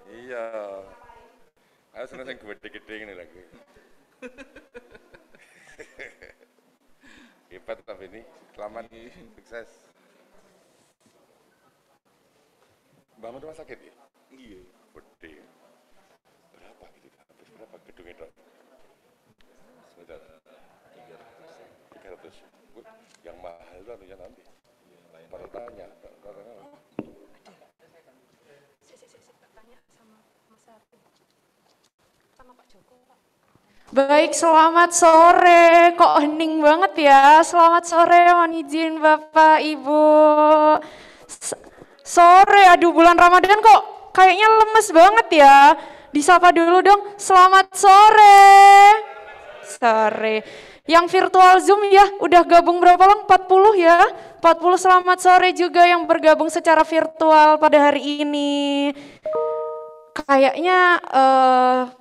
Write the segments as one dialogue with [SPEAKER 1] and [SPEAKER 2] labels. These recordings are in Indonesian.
[SPEAKER 1] Iya. Aku seneng sing gede-gede ngene lagi. Hebat tapi ini. Selamat sukses. Bangun rumah sakit ya?
[SPEAKER 2] Iya.
[SPEAKER 1] Gede. Berapa gitu? Habis berapa gedung itu? Sebentar. 300. Yang mahal itu anunya nanti. Baru tanya.
[SPEAKER 3] Tanya sama Mas Arti. Sama Pak Joko, Pak. Baik, selamat sore. Kok hening banget ya? Selamat sore, mohon izin Bapak, Ibu. Sore, aduh bulan Ramadan kok kayaknya lemes banget ya. Disapa dulu dong, selamat sore. Sore. Yang virtual Zoom ya, udah gabung berapa lang? 40 ya? 40 selamat sore juga yang bergabung secara virtual pada hari ini. Kayaknya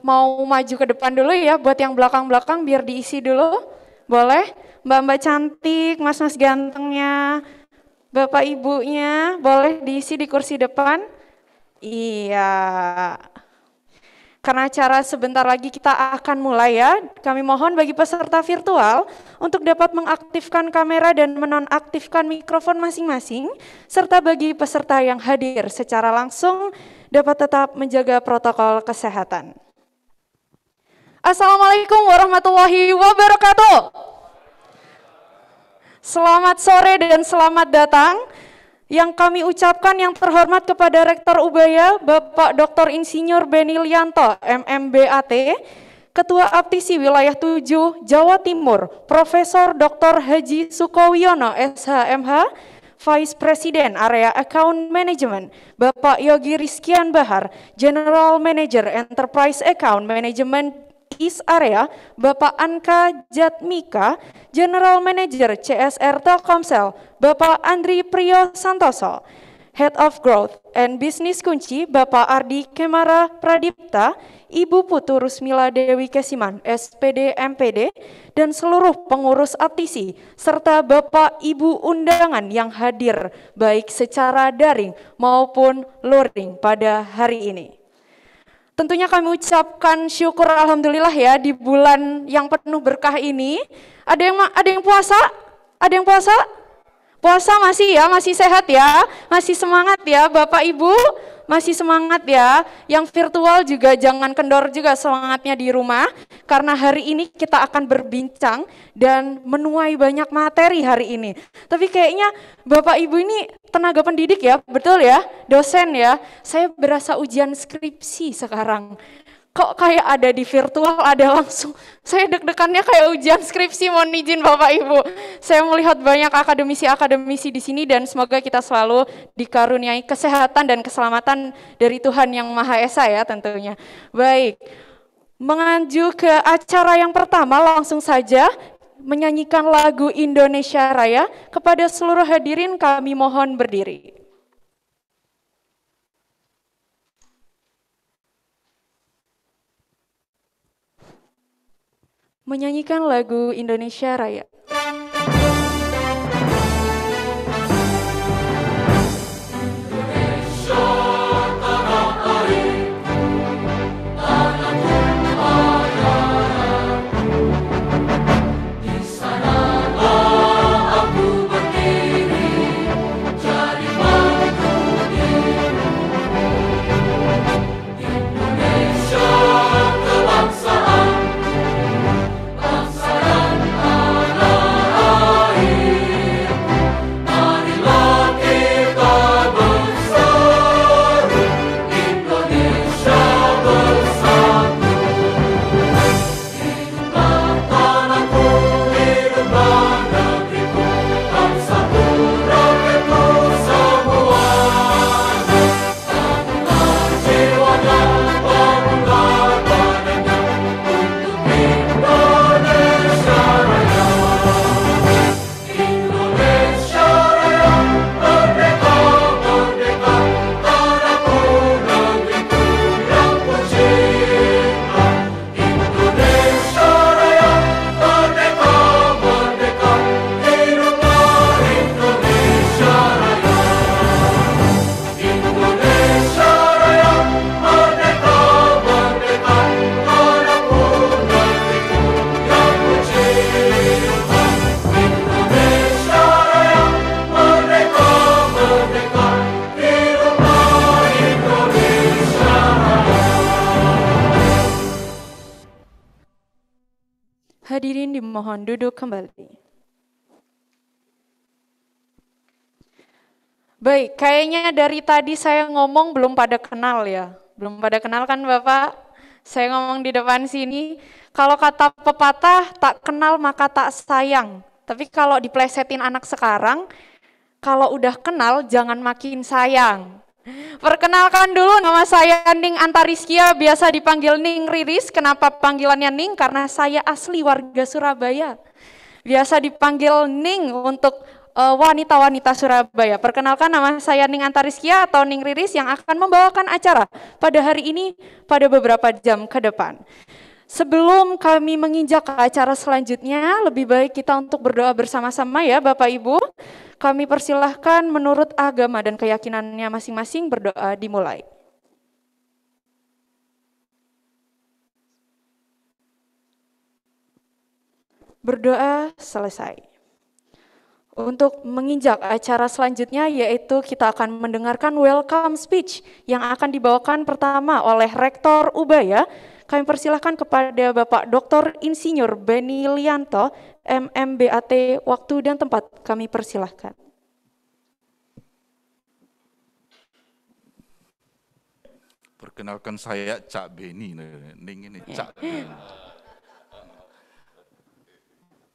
[SPEAKER 3] mau maju ke depan dulu ya buat yang belakang-belakang biar diisi dulu. Boleh? Mbak-mbak cantik, mas-mas gantengnya, bapak ibunya, boleh diisi di kursi depan? Iya. Karena acara sebentar lagi kita akan mulai ya, kami mohon bagi peserta virtual untuk dapat mengaktifkan kamera dan menonaktifkan mikrofon masing-masing, serta bagi peserta yang hadir secara langsung dapat tetap menjaga protokol kesehatan. Assalamualaikum warahmatullahi wabarakatuh. Selamat sore dan selamat datang. Yang kami ucapkan yang terhormat kepada Rektor Ubaya, Bapak Dr. Insinyur Beni Lianto, MMBAT, Ketua Aptisi Wilayah 7 Jawa Timur, Profesor Dr. Haji Sukowiono, SHMH, Vice President Area Account Management, Bapak Yogi Rizkian Bahar, General Manager Enterprise Account Management East Area, Bapak Anka Jatmika, General Manager CSR Telkomsel, Bapak Andri Priyo Santoso, Head of Growth and Business Kunci, Bapak Ardi Kemara Pradipta, Ibu Putu Rusmila Dewi Kesiman, SPD MPD, dan seluruh pengurus aptisi, serta Bapak Ibu undangan yang hadir baik secara daring maupun luring pada hari ini. Tentunya kami ucapkan syukur alhamdulillah ya di bulan yang penuh berkah ini. Ada yang puasa? Ada yang puasa? Puasa masih ya, masih sehat ya, masih semangat ya Bapak Ibu, masih semangat ya. Yang virtual juga jangan kendor juga semangatnya di rumah, karena hari ini kita akan berbincang dan menuai banyak materi hari ini. Tapi kayaknya Bapak Ibu ini tenaga pendidik ya, betul ya, dosen ya. Saya berasa ujian skripsi sekarang. Kok kayak ada di virtual, ada langsung. Saya deg-degannya kayak ujian skripsi, mohon izin Bapak Ibu. Saya melihat banyak akademisi-akademisi di sini dan semoga kita selalu dikaruniai kesehatan dan keselamatan dari Tuhan Yang Maha Esa ya tentunya. Baik, mengaju ke acara yang pertama langsung saja menyanyikan lagu Indonesia Raya. Kepada seluruh hadirin kami mohon berdiri. Menyanyikan lagu Indonesia Raya. hadirin dimohon duduk kembali. Baik, kayaknya dari tadi saya ngomong belum pada kenal ya. Belum pada kenal kan Bapak? Saya ngomong di depan sini, kalau kata pepatah tak kenal maka tak sayang. Tapi kalau diplesetin anak sekarang, kalau udah kenal jangan makin sayang. Perkenalkan dulu, nama saya Ning Antariskia, biasa dipanggil Ning Riris. Kenapa panggilannya Ning? Karena saya asli warga Surabaya. Biasa dipanggil Ning untuk wanita-wanita Surabaya. Perkenalkan, nama saya Ning Antariskia atau Ning Riris yang akan membawakan acara pada hari ini pada beberapa jam ke depan. Sebelum kami menginjak ke acara selanjutnya, lebih baik kita untuk berdoa bersama-sama ya Bapak Ibu. Kami persilahkan menurut agama dan keyakinannya masing-masing berdoa dimulai. Berdoa selesai. Untuk menginjak acara selanjutnya yaitu kita akan mendengarkan welcome speech yang akan dibawakan pertama oleh Rektor Ubaya. Kami persilahkan kepada Bapak Dr. Insinyur Beni Lianto, MMBAT, waktu dan tempat kami persilahkan.
[SPEAKER 2] Perkenalkan saya Cak Beni, Ning ini Cak.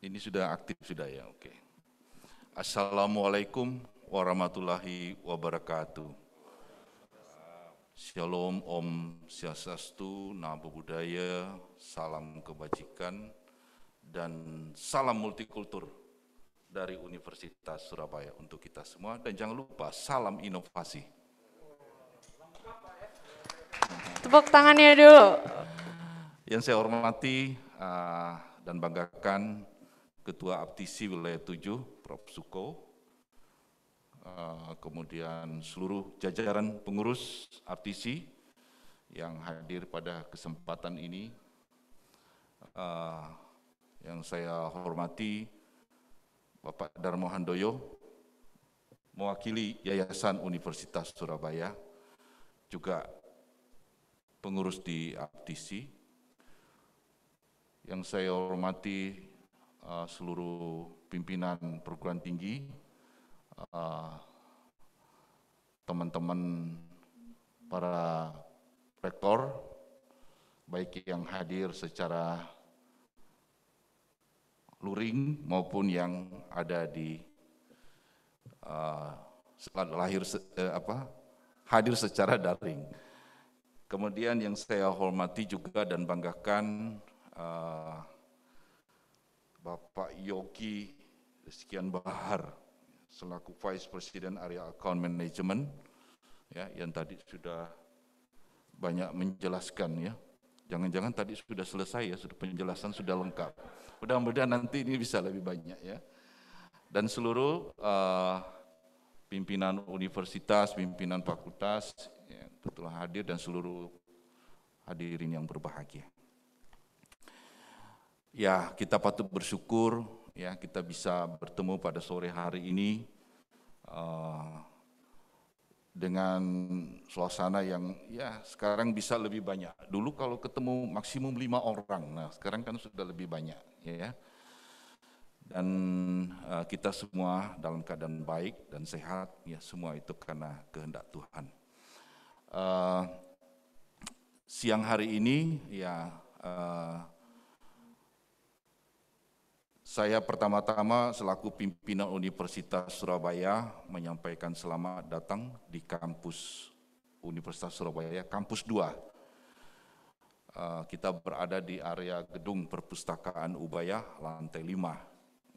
[SPEAKER 2] Ini sudah aktif sudah ya, oke. Assalamualaikum warahmatullahi wabarakatuh. Shalom, Om Swastiastu, Namo Buddhaya, salam kebajikan, dan salam multikultur dari Universitas Surabaya untuk kita semua. Dan jangan lupa salam inovasi.
[SPEAKER 3] Tepuk tangannya dulu.
[SPEAKER 2] Yang saya hormati dan banggakan Ketua Aptisi Wilayah 7, Prof. Suko, kemudian seluruh jajaran pengurus Aptisi yang hadir pada kesempatan ini, yang saya hormati Bapak Darmo Handoyo, mewakili Yayasan Universitas Surabaya, juga pengurus di Aptisi, yang saya hormati seluruh pimpinan perguruan tinggi, teman-teman para rektor, baik yang hadir secara luring maupun yang ada di hadir secara daring. Kemudian yang saya hormati juga dan banggakan Bapak Yogi Rizkian Bahar selaku Vice President Area Account Management ya, yang tadi sudah banyak menjelaskan ya. Jangan-jangan tadi sudah selesai ya, sudah penjelasan sudah lengkap. Mudah-mudahan nanti ini bisa lebih banyak ya. Dan seluruh pimpinan universitas, pimpinan fakultas ya, telah hadir dan seluruh hadirin yang berbahagia. Ya, kita patut bersyukur ya kita bisa bertemu pada sore hari ini dengan suasana yang ya sekarang bisa lebih banyak. Dulu kalau ketemu maksimum 5 orang, nah sekarang kan sudah lebih banyak ya. Dan kita semua dalam keadaan baik dan sehat ya, semua itu karena kehendak Tuhan. Siang hari ini ya saya pertama-tama selaku pimpinan Universitas Surabaya menyampaikan selamat datang di kampus Universitas Surabaya, kampus 2. Kita berada di area gedung perpustakaan Ubaya, lantai 5.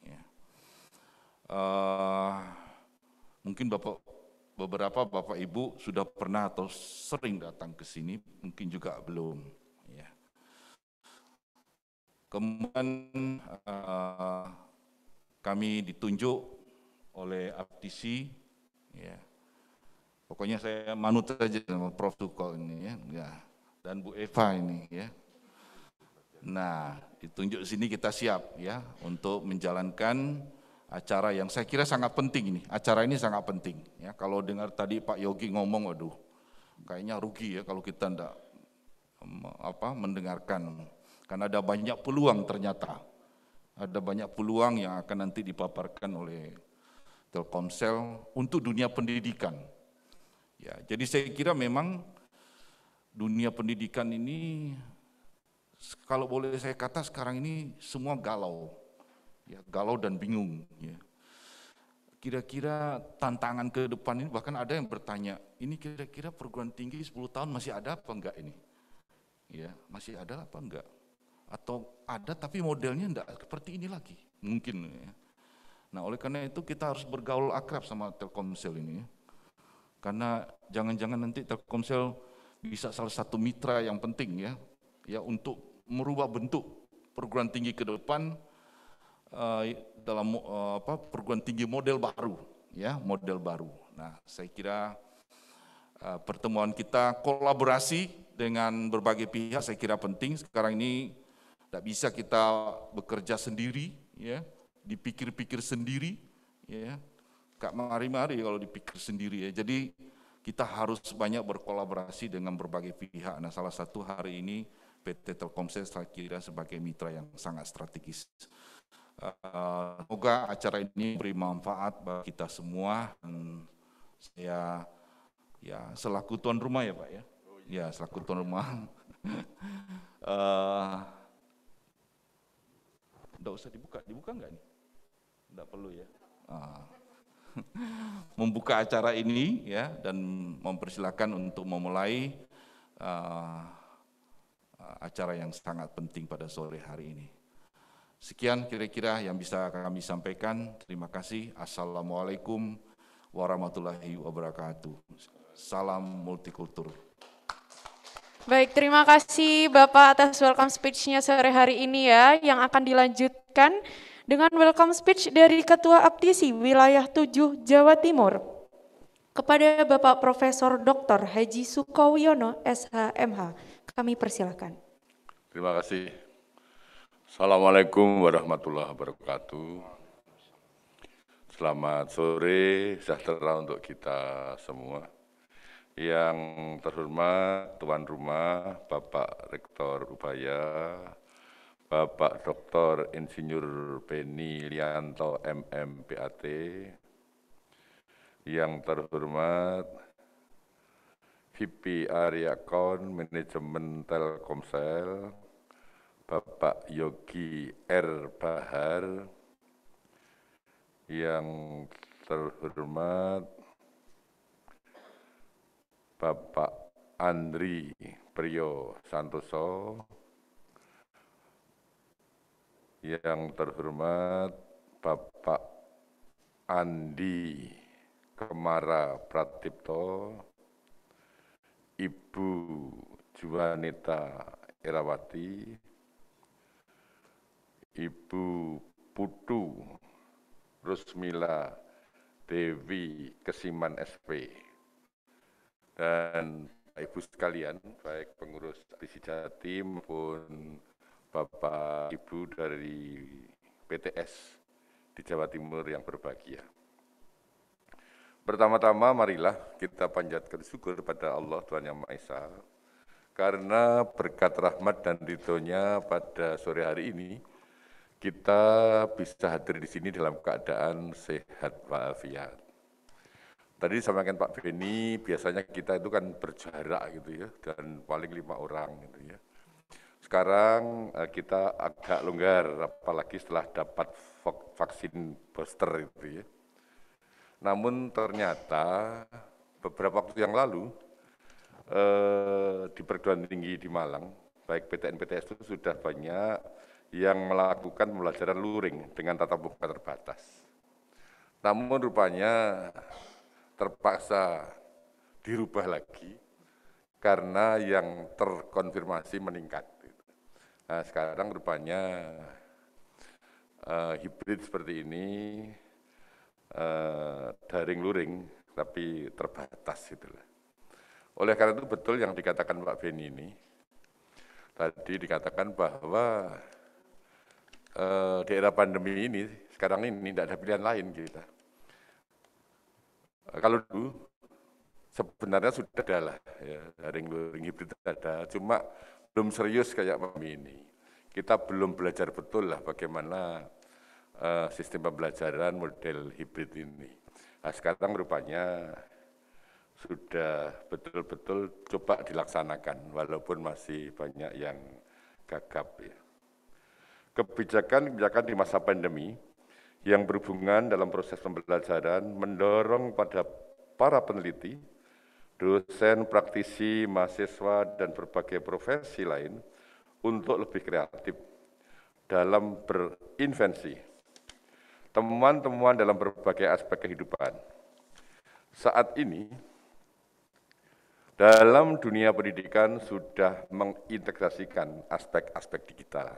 [SPEAKER 2] Ya. Mungkin beberapa Bapak Ibu sudah pernah atau sering datang ke sini, mungkin juga belum. Kemudian kami ditunjuk oleh Aptisi, ya. Pokoknya saya manut saja sama Prof. Suko ini ya, dan Bu Eva ini ya. Nah, ditunjuk sini kita siap ya untuk menjalankan acara yang saya kira sangat penting ini. Acara ini sangat penting ya. Kalau dengar tadi Pak Yogi ngomong, waduh, kayaknya rugi ya kalau kita enggak mendengarkan. Karena ada banyak peluang ternyata ada banyak peluang yang akan nanti dipaparkan oleh Telkomsel untuk dunia pendidikan. Ya, jadi saya kira memang dunia pendidikan ini, kalau boleh saya kata sekarang ini semua galau, ya, galau dan bingung. Ya. Kira-kira tantangan ke depan ini, bahkan ada yang bertanya, ini kira-kira perguruan tinggi 10 tahun masih ada apa enggak ini? Ya, masih ada apa enggak? Atau ada tapi modelnya enggak seperti ini lagi, mungkin. Ya. Nah, oleh karena itu kita harus bergaul akrab sama Telkomsel ini, ya. Karena jangan-jangan nanti Telkomsel bisa salah satu mitra yang penting ya untuk merubah bentuk perguruan tinggi ke depan dalam perguruan tinggi model baru, ya, model baru. Nah, saya kira pertemuan kita kolaborasi dengan berbagai pihak saya kira penting. Sekarang ini tidak bisa kita bekerja sendiri, ya, dipikir-pikir sendiri, ya, gak mari-mari kalau dipikir sendiri, ya. Jadi kita harus banyak berkolaborasi dengan berbagai pihak. Nah, salah satu hari ini PT Telkomsel saya kira sebagai mitra yang sangat strategis. Semoga acara ini beri manfaat bagi kita semua. Dan saya ya selaku tuan rumah ya Pak ya, ya selaku tuan rumah. Enggak usah dibuka enggak nih? Enggak perlu ya. Membuka acara ini ya dan mempersilahkan untuk memulai acara yang sangat penting pada sore hari ini. Sekian kira-kira yang bisa kami sampaikan. Terima kasih. Assalamualaikum warahmatullahi wabarakatuh. Salam multikultur.
[SPEAKER 3] Baik, terima kasih Bapak atas welcome speech-nya sore hari ini ya, yang akan dilanjutkan dengan welcome speech dari Ketua Aptisi Wilayah 7 Jawa Timur kepada Bapak Profesor Dr. Haji Sukowiono, SHMH. Kami persilakan.
[SPEAKER 1] Terima kasih. Assalamualaikum warahmatullahi wabarakatuh. Selamat sore, sejahtera untuk kita semua. Yang terhormat tuan rumah Bapak Rektor Ubaya, Bapak Dr. Insinyur Benilianto MM BAT, yang terhormat VP Area Account Manajemen Telkomsel, Bapak Yogi R. Bahar, yang terhormat Bapak Andri Priyo Santoso, yang terhormat Bapak Andi Kemara Pratipto, Ibu Juanita Erawati, Ibu Putu Rusmila Dewi Kesiman SP, dan Ibu sekalian, baik pengurus Aptisi Jatim maupun Bapak Ibu dari PTS di Jawa Timur yang berbahagia. Pertama-tama marilah kita panjatkan syukur kepada Allah Tuhan Yang Maha Esa, karena berkat rahmat dan ridhonya pada sore hari ini, kita bisa hadir di sini dalam keadaan sehat walafiat. Tadi disampaikan Pak Beni, biasanya kita itu kan berjarak gitu ya, dan paling 5 orang gitu ya. Sekarang kita agak longgar, apalagi setelah dapat vaksin booster gitu ya. Namun ternyata beberapa waktu yang lalu di perguruan tinggi di Malang, baik PTN PTS itu sudah banyak yang melakukan pembelajaran luring dengan tatap muka terbatas. Namun rupanya terpaksa dirubah lagi karena yang terkonfirmasi meningkat. Nah, sekarang rupanya hibrid seperti ini, daring luring tapi terbatas itulah. Oleh karena itu betul yang dikatakan Pak Beni ini, tadi dikatakan bahwa di era pandemi ini, sekarang ini tidak ada pilihan lain kita. Kalau dulu sebenarnya sudah ada lah, ya, daring luring hibrid ada, cuma belum serius kayak pandemi ini. kita belum belajar betul lah bagaimana sistem pembelajaran model hibrid ini. Nah, sekarang rupanya sudah betul-betul coba dilaksanakan, walaupun masih banyak yang gagap. Ya. Kebijakan-kebijakan di masa pandemi yang berhubungan dalam proses pembelajaran mendorong pada para peneliti, dosen, praktisi, mahasiswa, dan berbagai profesi lain untuk lebih kreatif dalam berinvensi, temuan-temuan dalam berbagai aspek kehidupan. Saat ini, dalam dunia pendidikan sudah mengintegrasikan aspek-aspek digital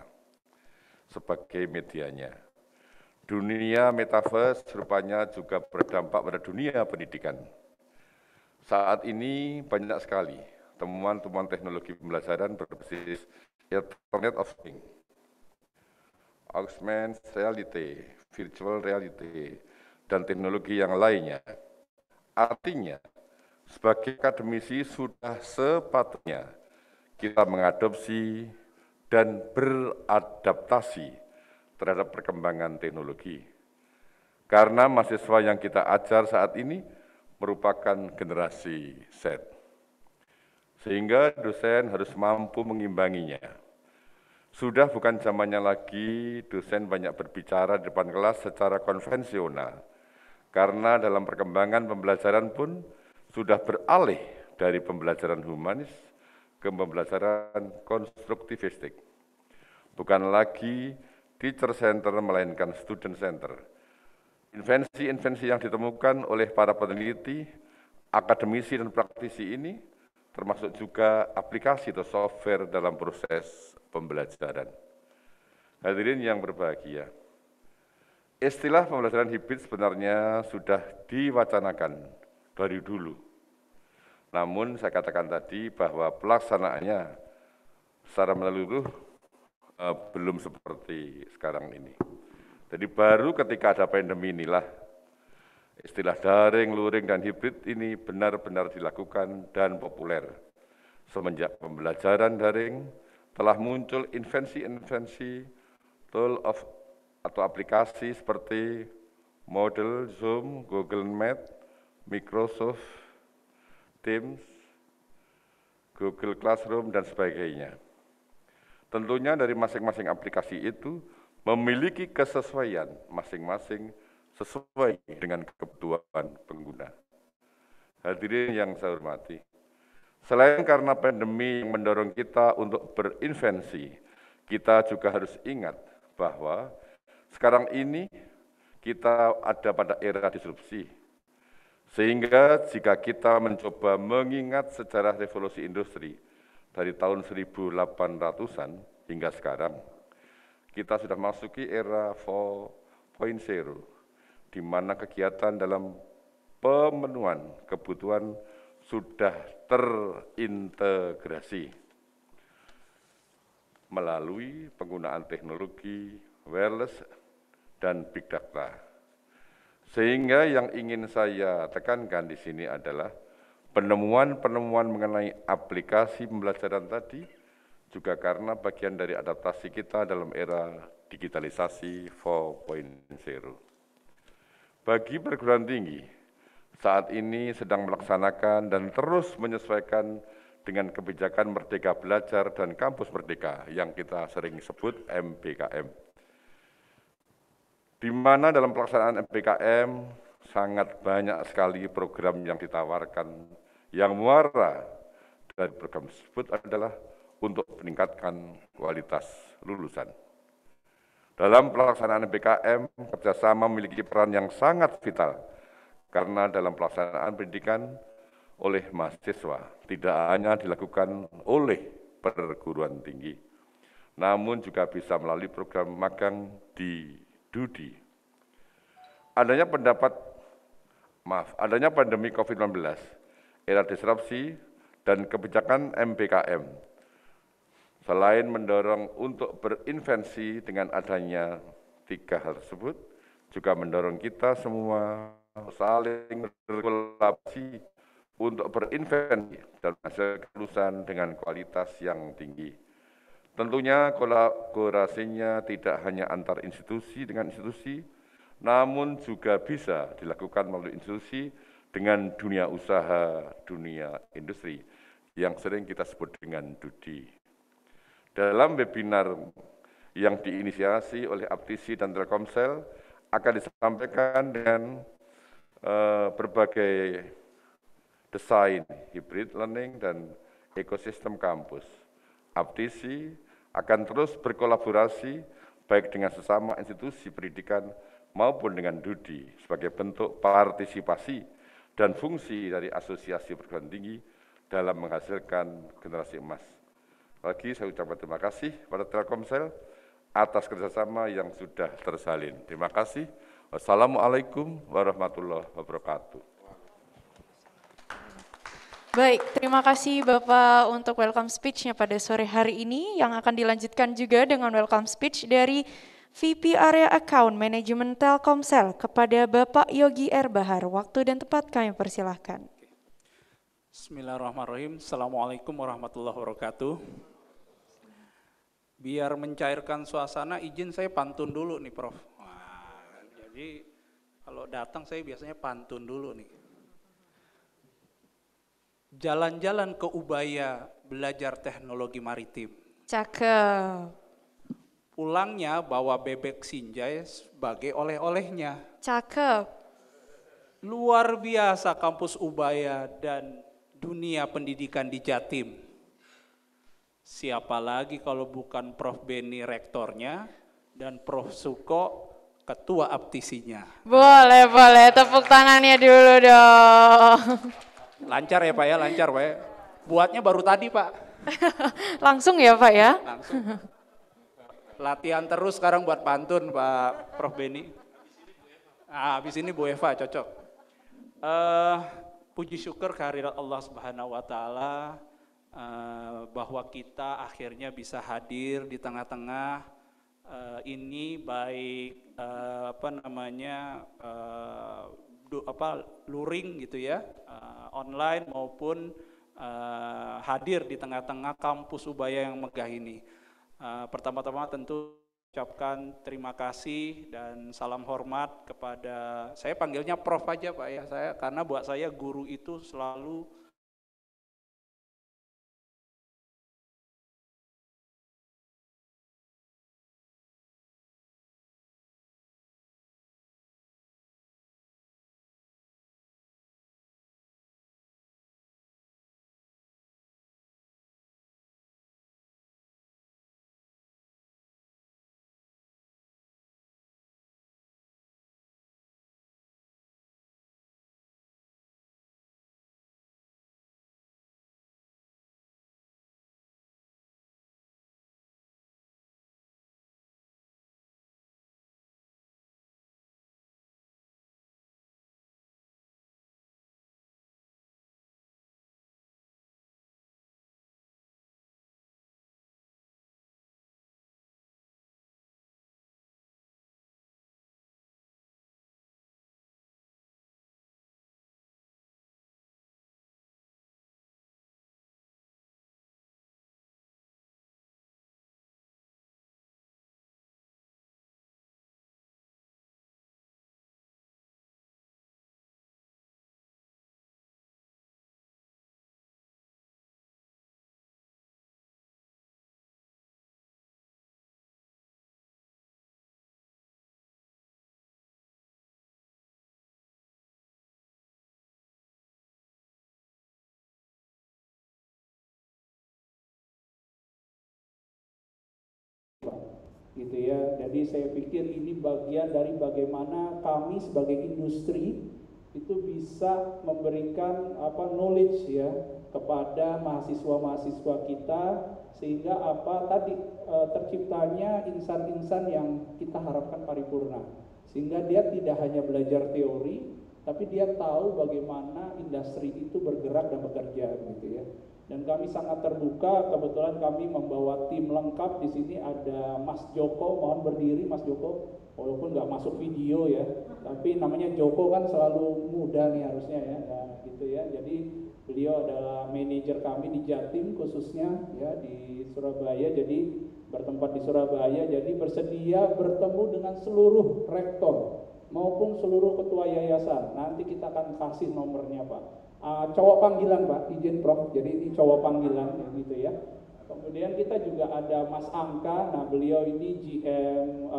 [SPEAKER 1] sebagai medianya. Dunia metaverse rupanya juga berdampak pada dunia pendidikan. Saat ini banyak sekali temuan-temuan teknologi pembelajaran berbasis Internet of Things, augmented reality, virtual reality, dan teknologi yang lainnya. Artinya, sebagai akademisi sudah sepatutnya kita mengadopsi dan beradaptasi terhadap perkembangan teknologi. Karena mahasiswa yang kita ajar saat ini merupakan generasi Z. Sehingga dosen harus mampu mengimbanginya. Sudah bukan zamannya lagi dosen banyak berbicara di depan kelas secara konvensional, karena dalam perkembangan pembelajaran pun sudah beralih dari pembelajaran humanis ke pembelajaran konstruktivistik. Bukan lagi teacher center melainkan student center. Invensi-invensi yang ditemukan oleh para peneliti, akademisi dan praktisi ini termasuk juga aplikasi atau software dalam proses pembelajaran. Hadirin yang berbahagia, istilah pembelajaran hibrid sebenarnya sudah diwacanakan dari dulu. Namun saya katakan tadi bahwa pelaksanaannya secara menyeluruh belum seperti sekarang ini. Jadi baru ketika ada pandemi inilah istilah daring, luring, dan hibrid ini benar-benar dilakukan dan populer. Semenjak pembelajaran daring telah muncul invensi-invensi tool atau aplikasi seperti Moodle, Zoom, Google Meet, Microsoft Teams, Google Classroom, dan sebagainya. Tentunya dari masing-masing aplikasi itu memiliki kesesuaian masing-masing sesuai dengan kebutuhan pengguna. Hadirin yang saya hormati, selain karena pandemi yang mendorong kita untuk berinvensi, kita juga harus ingat bahwa sekarang ini kita ada pada era disrupsi. Sehingga jika kita mencoba mengingat sejarah revolusi industri dari tahun 1800-an hingga sekarang, kita sudah masuki era 4.0, di mana kegiatan dalam pemenuhan kebutuhan sudah terintegrasi melalui penggunaan teknologi, wireless, dan big data. Sehingga yang ingin saya tekankan di sini adalah penemuan-penemuan mengenai aplikasi pembelajaran tadi juga karena bagian dari adaptasi kita dalam era digitalisasi 4.0. Bagi perguruan tinggi, saat ini sedang melaksanakan dan terus menyesuaikan dengan kebijakan Merdeka Belajar dan Kampus Merdeka yang kita sering sebut MBKM. Di mana dalam pelaksanaan MBKM sangat banyak sekali program yang ditawarkan, yang muara dari program tersebut adalah untuk meningkatkan kualitas lulusan. Dalam pelaksanaan MBKM, kerjasama memiliki peran yang sangat vital, karena dalam pelaksanaan pendidikan oleh mahasiswa tidak hanya dilakukan oleh perguruan tinggi, namun juga bisa melalui program magang di DUDI. Adanya pandemi COVID-19, era disrupsi, dan kebijakan MBKM, selain mendorong untuk berinvensi dengan adanya 3 hal tersebut, juga mendorong kita semua saling berkolaborasi untuk berinvensi dan menghasilkan lulusan dengan kualitas yang tinggi. Tentunya kolaborasinya tidak hanya antar institusi dengan institusi, namun juga bisa dilakukan melalui institusi dengan dunia usaha, dunia industri, yang sering kita sebut dengan DUDI. Dalam webinar yang diinisiasi oleh Aptisi dan Telkomsel akan disampaikan dengan berbagai desain hybrid learning dan ekosistem kampus. Aptisi akan terus berkolaborasi baik dengan sesama institusi pendidikan maupun dengan DUDI sebagai bentuk partisipasi dan fungsi dari asosiasi perguruan tinggi dalam menghasilkan generasi emas. Lagi saya ucapkan terima kasih kepada Telkomsel atas kerjasama yang sudah tersalin. Terima kasih. Wassalamualaikum warahmatullahi wabarakatuh.
[SPEAKER 3] Baik, terima kasih Bapak untuk welcome speech-nya pada sore hari ini yang akan dilanjutkan juga dengan welcome speech dari VP Area Account Manajemen Telkomsel kepada Bapak Yogi R. Bahar. Waktu dan tempat kami persilahkan.
[SPEAKER 4] Bismillahirrahmanirrahim. Assalamualaikum warahmatullahi wabarakatuh. Biar mencairkan suasana, izin saya pantun dulu nih Prof. Jadi kalau datang saya biasanya pantun dulu nih. Jalan-jalan ke Ubaya belajar teknologi maritim.
[SPEAKER 3] Cakep.
[SPEAKER 4] Pulangnya bawa bebek sinjai sebagai oleh-olehnya.
[SPEAKER 3] Cakep.
[SPEAKER 4] Luar biasa kampus Ubaya dan dunia pendidikan di Jatim. Siapa lagi kalau bukan Prof. Beni rektornya dan Prof. Suko ketua aptisinya.
[SPEAKER 3] Boleh, tepuk tangannya dulu dong.
[SPEAKER 4] Lancar ya Pak ya, lancar Pak ya. Buatnya baru tadi Pak.
[SPEAKER 3] Langsung ya Pak ya?
[SPEAKER 4] Langsung. Latihan terus sekarang buat pantun Pak Prof. Beni. Habis ini Bu Eva cocok. Puji syukur kehadirat Allah Subhanahu wa taala bahwa kita akhirnya bisa hadir di tengah-tengah ini baik luring gitu ya, online maupun hadir di tengah-tengah kampus Ubaya yang megah ini. Pertama-tama tentu ucapkan terima kasih dan salam hormat kepada, saya panggilnya Prof aja Pak ya, karena buat saya guru itu selalu gitu ya. Jadi saya pikir ini bagian dari bagaimana kami sebagai industri itu bisa memberikan knowledge ya kepada mahasiswa-mahasiswa kita, sehingga terciptanya insan-insan yang kita harapkan paripurna, sehingga dia tidak hanya belajar teori tapi dia tahu bagaimana industri itu bergerak dan bekerja gitu ya. Dan kami sangat terbuka, kebetulan kami membawa tim lengkap. Di sini ada Mas Joko, mohon berdiri Mas Joko, walaupun nggak masuk video ya, tapi namanya Joko kan selalu muda nih harusnya ya, nah, gitu ya. Jadi beliau beliau adalah manajer kami di Jatim khususnya ya di Surabaya, jadi bertempat di Surabaya, jadi bersedia bertemu dengan seluruh rektor maupun seluruh ketua yayasan. Nanti kita akan kasih nomornya Pak. Cowok panggilan Pak, izin Prof. Jadi ini cowok panggilan ya, gitu ya. Kemudian kita juga ada Mas Angka. Nah, beliau ini GM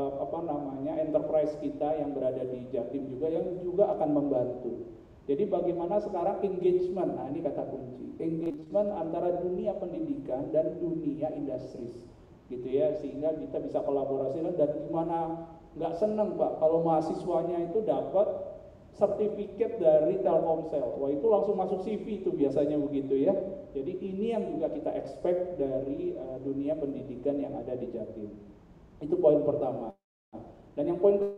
[SPEAKER 4] enterprise kita yang berada di Jatim juga, yang juga akan membantu. Jadi bagaimana sekarang engagement, nah ini kata kunci, engagement antara dunia pendidikan dan dunia industri, gitu ya, sehingga kita bisa kolaborasi. Dan gimana nggak seneng Pak kalau mahasiswanya itu dapat sertifikat dari Telkomsel, wah itu langsung masuk CV itu biasanya begitu ya. Jadi ini yang juga kita expect dari dunia pendidikan yang ada di Jatim. Itu poin pertama. Dan yang poin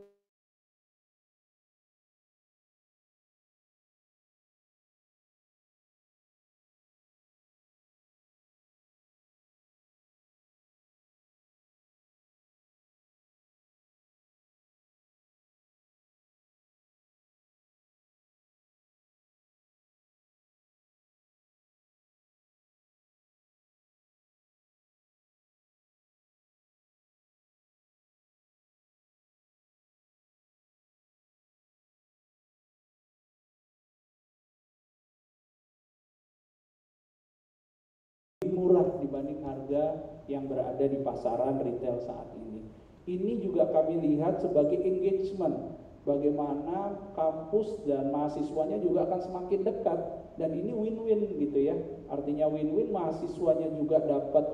[SPEAKER 4] murah dibanding harga yang berada di pasaran retail saat ini. Ini juga kami lihat sebagai engagement, bagaimana kampus dan mahasiswanya juga akan semakin dekat, dan ini win-win gitu ya. Artinya win-win, mahasiswanya juga dapat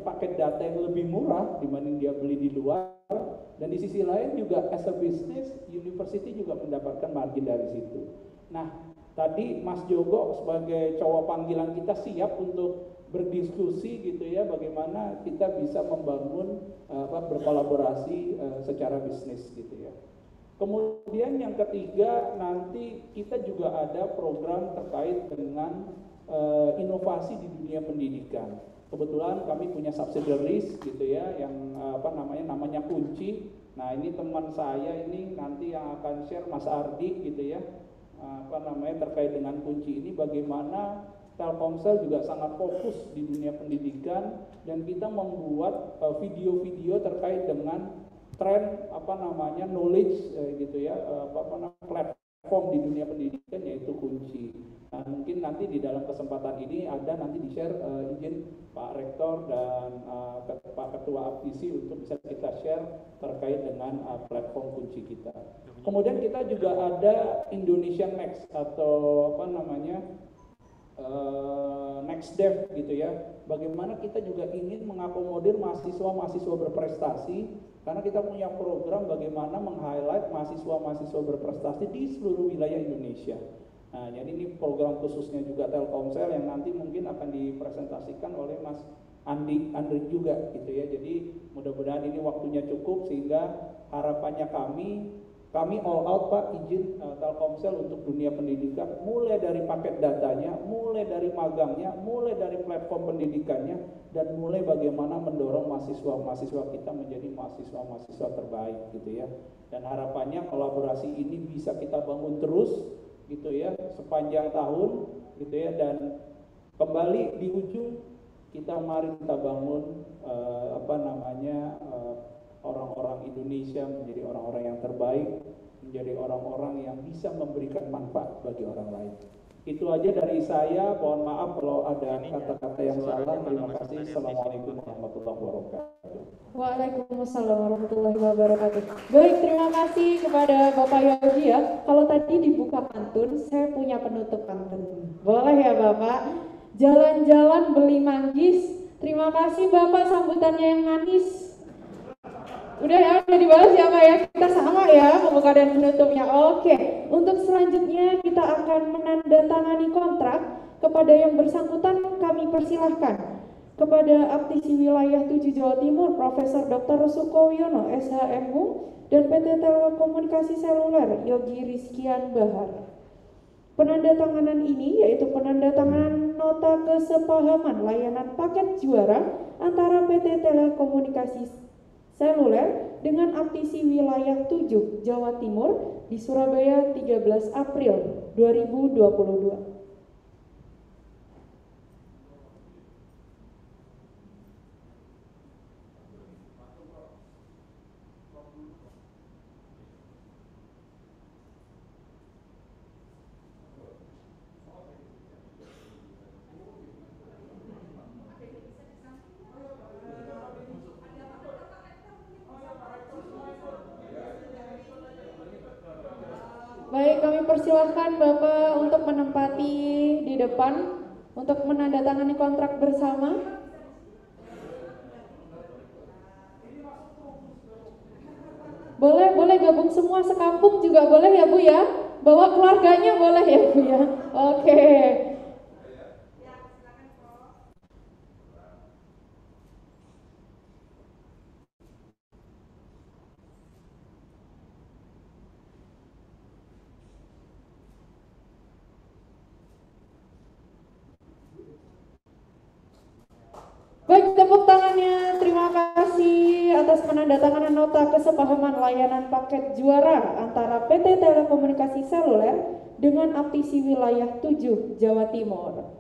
[SPEAKER 4] paket data yang lebih murah dibanding dia beli di luar, dan di sisi lain juga as a business, university juga mendapatkan margin dari situ. Nah, tadi Mas Jogo sebagai cowok panggilan kita siap untuk berdiskusi gitu ya, bagaimana kita bisa membangun berkolaborasi secara bisnis gitu ya. Kemudian yang ketiga, nanti kita juga ada program terkait dengan inovasi di dunia pendidikan. Kebetulan kami punya subsidiaries gitu ya, yang namanya Kunci. Nah, ini teman saya ini nanti yang akan share, Mas Ardi gitu ya. Terkait dengan Kunci ini, bagaimana Telkomsel juga sangat fokus di dunia pendidikan, dan kita membuat video-video terkait dengan tren knowledge gitu ya, platform di dunia pendidikan, yaitu Kunci. Nah, mungkin nanti di dalam kesempatan ini ada nanti di share, izin Pak Rektor dan Pak Ketua Aptisi untuk bisa kita share terkait dengan platform Kunci kita. Kemudian kita juga ada Indonesian Next atau Next Dev gitu ya. Bagaimana kita juga ingin mengakomodir mahasiswa-mahasiswa berprestasi, karena kita punya program bagaimana meng-highlight mahasiswa-mahasiswa berprestasi di seluruh wilayah Indonesia. Nah, jadi ini program khususnya juga Telkomsel yang nanti mungkin akan dipresentasikan oleh Mas Andri juga gitu ya. Jadi mudah-mudahan ini waktunya cukup, sehingga harapannya kami all out Pak, izin Telkomsel untuk dunia pendidikan, mulai dari paket datanya, mulai dari magangnya, mulai dari platform pendidikannya, dan mulai bagaimana mendorong mahasiswa-mahasiswa kita menjadi mahasiswa-mahasiswa terbaik gitu ya. Dan harapannya kolaborasi ini bisa kita bangun terus gitu ya, sepanjang tahun gitu ya. Dan kembali di ujung, mari kita bangun orang-orang Indonesia menjadi orang-orang yang terbaik, menjadi orang-orang yang bisa memberikan manfaat bagi orang lain. Itu aja dari saya, mohon maaf kalau ada kata-kata yang salah. Terima kasih. Assalamualaikum warahmatullahi wabarakatuh.
[SPEAKER 3] Waalaikumsalam warahmatullahi wabarakatuh. Baik, terima kasih kepada Bapak Yogi ya. Kalau tadi dibuka pantun, saya punya penutup pantun. Boleh ya Bapak? Jalan-jalan beli manggis. Terima kasih Bapak sambutannya yang manis. Udah ya, udah dibahas ya Pak ya, kita sama ya pembuka dan penutupnya. Oke, untuk selanjutnya kita akan menandatangani kontrak. Kepada yang bersangkutan kami persilahkan kepada Aptisi Wilayah 7 Jawa Timur Profesor Dr. Sukowiono SHMU dan PT Telekomunikasi Seluler Yogi Rizkian Bahar. Penandatanganan ini yaitu penandatanganan nota kesepahaman layanan paket juara antara PT Telekomunikasi Seluler dengan Aptisi Wilayah 7 Jawa Timur di Surabaya 13 April 2022. persilahkan Bapak untuk menempati di depan untuk menandatangani kontrak bersama. Boleh gabung semua sekampung juga boleh ya Bu ya. Bawa keluarganya boleh ya Bu ya. Oke. Baik, tepuk tangannya. Terima kasih atas penandatanganan nota kesepahaman layanan paket juara antara PT Telekomunikasi Seluler dengan Aptisi Wilayah 7 Jawa Timur.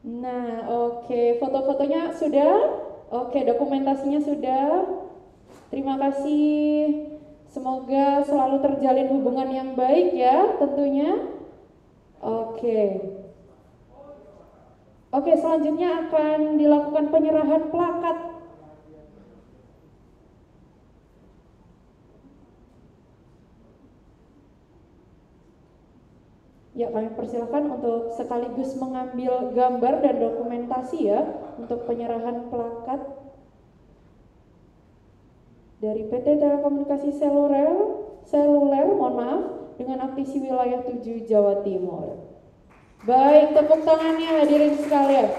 [SPEAKER 3] Nah, oke, foto-fotonya sudah, oke, dokumentasinya sudah. Terima kasih. Semoga selalu terjalin hubungan yang baik ya, tentunya. Oke. Oke, selanjutnya akan dilakukan penyerahan plakat. Ya, kami persilakan untuk sekaligus mengambil gambar dan dokumentasi ya untuk penyerahan plakat dari PT Telekomunikasi Seluler, mohon maaf, dengan Aptisi Wilayah 7 Jawa Timur. Baik, tepuk tangannya hadirin sekalian.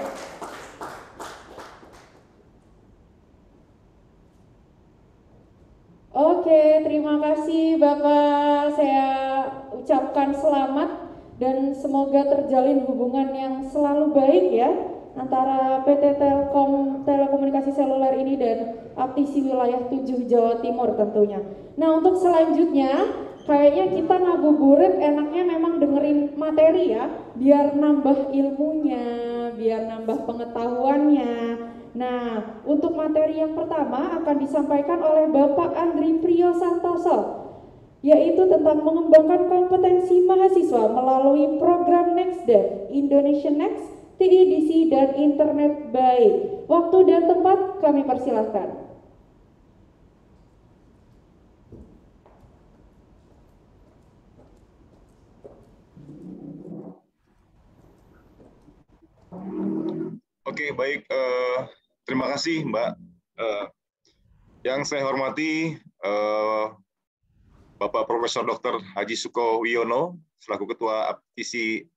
[SPEAKER 3] Oke, terima kasih Bapak. Saya ucapkan selamat dan semoga terjalin hubungan yang selalu baik ya antara PT Telekomunikasi Seluler ini dan Aptisi Wilayah 7 Jawa Timur tentunya. Nah, untuk selanjutnya kayaknya kita ngabuburit enaknya memang dengerin materi ya, biar nambah ilmunya, biar nambah pengetahuannya. Nah, untuk materi yang pertama akan disampaikan oleh Bapak Andri Priyo Santoso, yaitu tentang mengembangkan kompetensi mahasiswa melalui program NextDev, Indonesia Next, TEDC, dan Internet Baik. Waktu dan tempat kami persilahkan.
[SPEAKER 5] Oke, baik. Terima kasih, Mbak. Yang saya hormati Bapak Profesor Dr. Haji Suko Wiono, selaku Ketua Aptisi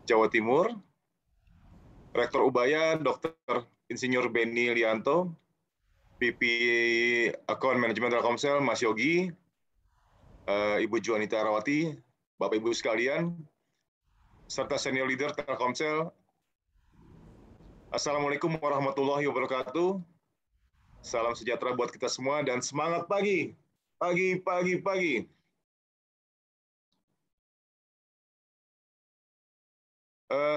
[SPEAKER 5] Jawa Timur, Rektor Ubaya Dr. Insinyur Beni Lianto, VP Account Management Telkomsel Mas Yogi, Ibu Juanita Rawati, Bapak Ibu sekalian, serta senior leader Telkomsel. Assalamualaikum warahmatullahi wabarakatuh. Salam sejahtera buat kita semua dan semangat pagi. Pagi.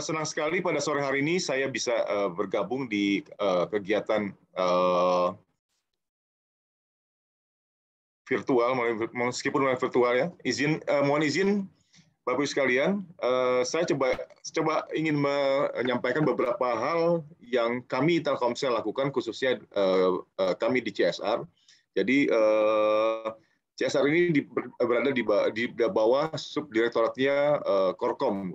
[SPEAKER 5] Senang sekali pada sore hari ini saya bisa bergabung di kegiatan virtual, meskipun virtual ya. Mohon izin Bapak Ibu sekalian, saya coba ingin menyampaikan beberapa hal yang kami Telkomsel lakukan, khususnya kami di CSR. Jadi CSR ini berada di bawah subdirektoratnya Korkom.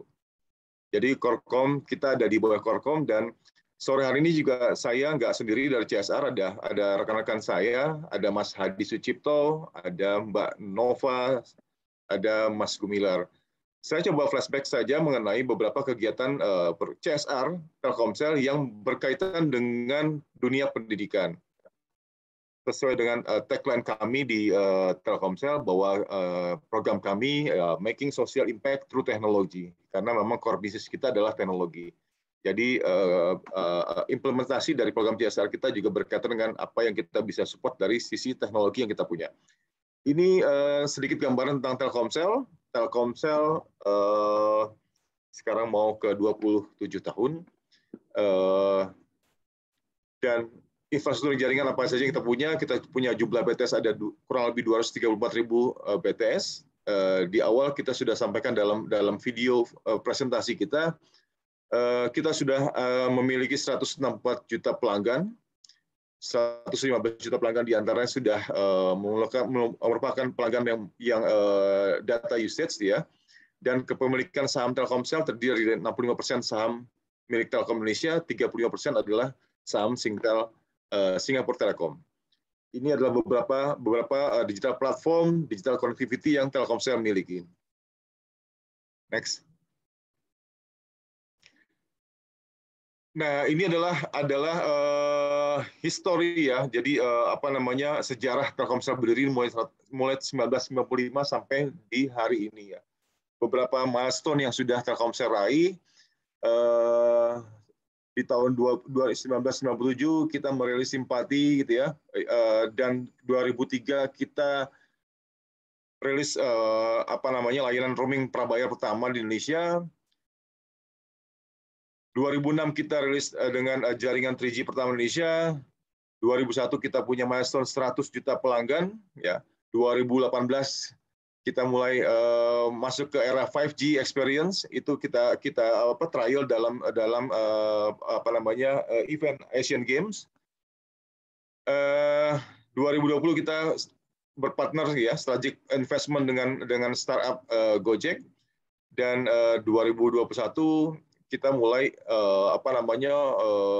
[SPEAKER 5] Jadi Korkom, kita ada di bawah Korkom, dan sore hari ini juga saya nggak sendiri dari CSR, ada rekan-rekan saya, ada Mas Hadi Sucipto, ada Mbak Nova, ada Mas Gumilar. Saya coba flashback saja mengenai beberapa kegiatan CSR Telkomsel yang berkaitan dengan dunia pendidikan. Sesuai dengan tagline kami di Telkomsel bahwa program kami Making Social Impact Through Technology, karena memang core bisnis kita adalah teknologi. Jadi implementasi dari program CSR kita juga berkaitan dengan apa yang kita bisa support dari sisi teknologi yang kita punya. Ini sedikit gambaran tentang Telkomsel. Telkomsel sekarang mau ke 27 tahun. Dan infrastruktur jaringan apa saja yang kita punya jumlah BTS ada kurang lebih 234.000 BTS. Di awal kita sudah sampaikan dalam video presentasi kita sudah memiliki 164 juta pelanggan, 115 juta pelanggan diantaranya sudah merupakan pelanggan yang data usage ya, dan kepemilikan saham Telkomsel terdiri dari 65% saham milik Telkom Indonesia, 35% adalah saham Singapore Telecom. Ini adalah beberapa digital platform, digital connectivity yang Telkomsel miliki. Next. Nah, ini adalah histori ya. Jadi sejarah Telkomsel berdiri mulai 1995 sampai di hari ini ya. Beberapa milestone yang sudah Telkomsel raih. Di tahun 1997 kita merilis Simpati gitu ya. Dan 2003 kita rilis layanan roaming prabayar pertama di Indonesia. 2006 kita rilis dengan jaringan 3G pertama Indonesia. 2001 kita punya milestone 100 juta pelanggan. Ya. 2018 kita mulai masuk ke era 5G experience. Itu kita trial dalam event Asian Games. 2020 kita berpartner ya strategic investment dengan startup Gojek. Dan 2021 kita mulai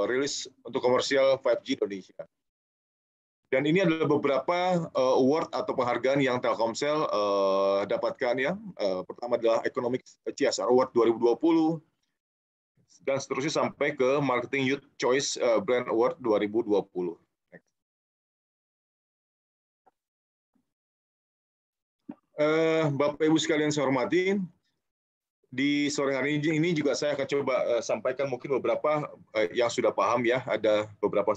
[SPEAKER 5] rilis untuk komersial 5G Indonesia. Dan ini adalah beberapa award atau penghargaan yang Telkomsel dapatkan ya. Pertama adalah Economic CSR Award 2020 dan seterusnya sampai ke Marketing Youth Choice Brand Award 2020. Bapak Ibu sekalian saya hormati, di sore hari ini juga saya akan coba sampaikan mungkin beberapa yang sudah paham ya, ada beberapa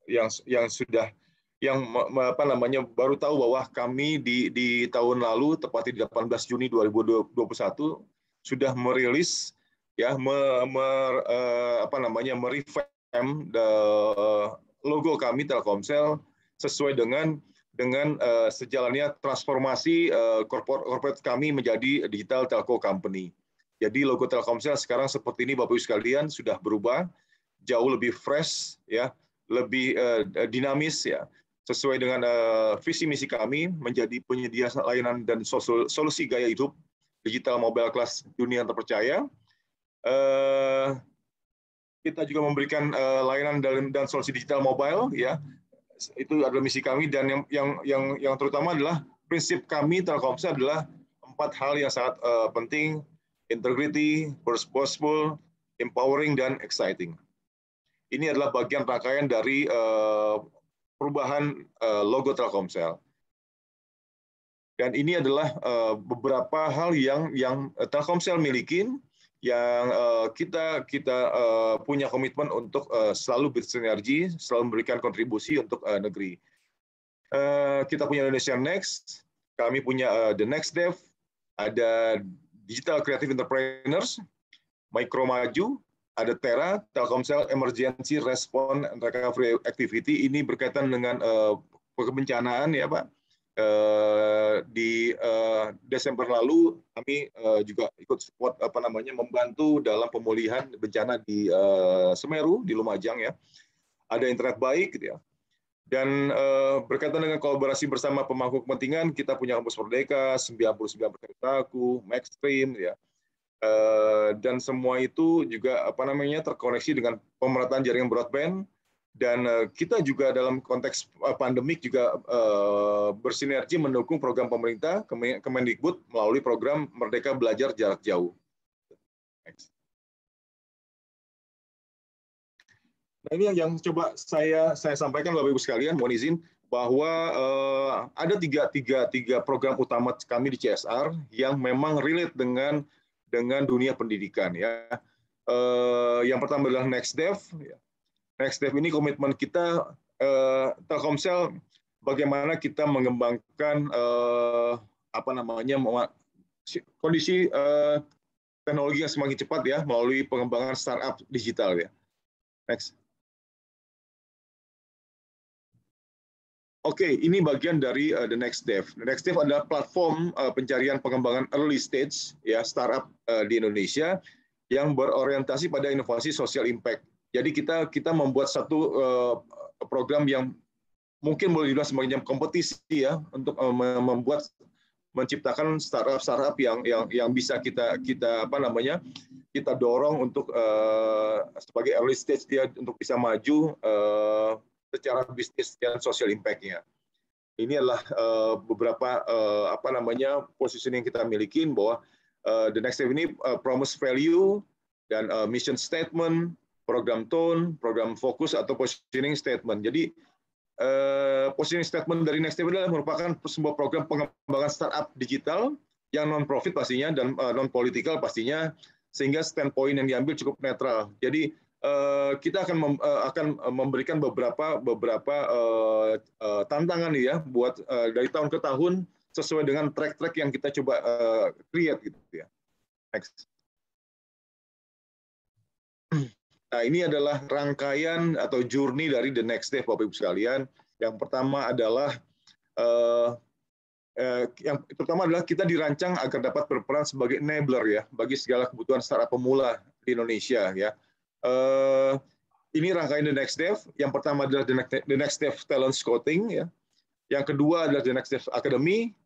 [SPEAKER 5] yang sudah baru tahu bahwa kami di tahun lalu tepatnya di 18 Juni 2021 sudah merilis ya merevamp logo kami Telkomsel sesuai dengan sejalannya transformasi corporate kami menjadi digital telco company. Jadi logo Telkomsel sekarang seperti ini Bapak Ibu sekalian sudah berubah, jauh lebih fresh ya, lebih dinamis ya, sesuai dengan visi misi kami menjadi penyedia layanan dan solusi gaya hidup digital mobile kelas dunia terpercaya. Kita juga memberikan layanan dan solusi digital mobile ya. Itu adalah misi kami, dan yang terutama adalah prinsip kami Telkomsel adalah 4 hal yang sangat penting: integrity, purposeful, empowering, dan exciting. Ini adalah bagian rangkaian dari perubahan logo Telkomsel. Dan ini adalah beberapa hal yang Telkomsel miliki, yang kita punya komitmen untuk selalu bersinergi, selalu memberikan kontribusi untuk negeri. Kita punya Indonesia Next, kami punya The Next Dev, ada Digital Creative Entrepreneurs, Micro Maju, ada Tera, Telkomsel Emergency Response and Recovery Activity. Ini berkaitan dengan kebencanaan ya Pak. Di Desember lalu kami juga ikut support membantu dalam pemulihan bencana di Semeru, di Lumajang ya. Ada internet baik gitu ya. Dan berkaitan dengan kolaborasi bersama pemangku kepentingan, kita punya Kampus Merdeka, 99% Aku, Maxstream, ya. Dan semua itu juga terkoneksi dengan pemerataan jaringan broadband. Dan kita juga dalam konteks pandemik juga bersinergi mendukung program pemerintah Kemendikbud melalui program Merdeka Belajar Jarak Jauh. Next. Nah, ini yang coba saya sampaikan Bapak Ibu sekalian, mohon izin bahwa ada tiga program utama kami di CSR yang memang relate dengan dunia pendidikan ya. Yang pertama adalah Next Dev. Next Dev ini komitmen kita Telkomsel bagaimana kita mengembangkan kondisi teknologi yang semakin cepat ya melalui pengembangan startup digital ya. Next. Oke, ini bagian dari The Next Dev. The Next Dev adalah platform pencarian pengembangan early stage ya startup di Indonesia yang berorientasi pada inovasi social impact. Jadi kita membuat satu program yang mungkin boleh dibilang semacam kompetisi ya untuk menciptakan startup yang bisa kita kita dorong untuk sebagai early stage dia untuk bisa maju secara bisnis dan social impact-nya. Ini adalah beberapa positioning yang kita miliki bahwa the next step ini promise value dan mission statement, program tone, program fokus atau positioning statement. Jadi positioning statement dari Next Step adalah merupakan sebuah program pengembangan startup digital yang non-profit pastinya dan non-political pastinya, sehingga standpoint yang diambil cukup netral. Jadi kita akan memberikan beberapa tantangan ya buat dari tahun ke tahun sesuai dengan track yang kita coba create gitu ya. Next. Nah, ini adalah rangkaian atau journey dari The Next Step, Bapak Ibu sekalian. Yang pertama adalah kita dirancang agar dapat berperan sebagai enabler ya bagi segala kebutuhan startup pemula di Indonesia ya. Ini rangkaian The Next Step. Yang pertama adalah The Next Step Talent Scouting ya. Yang kedua adalah The Next Step Academy.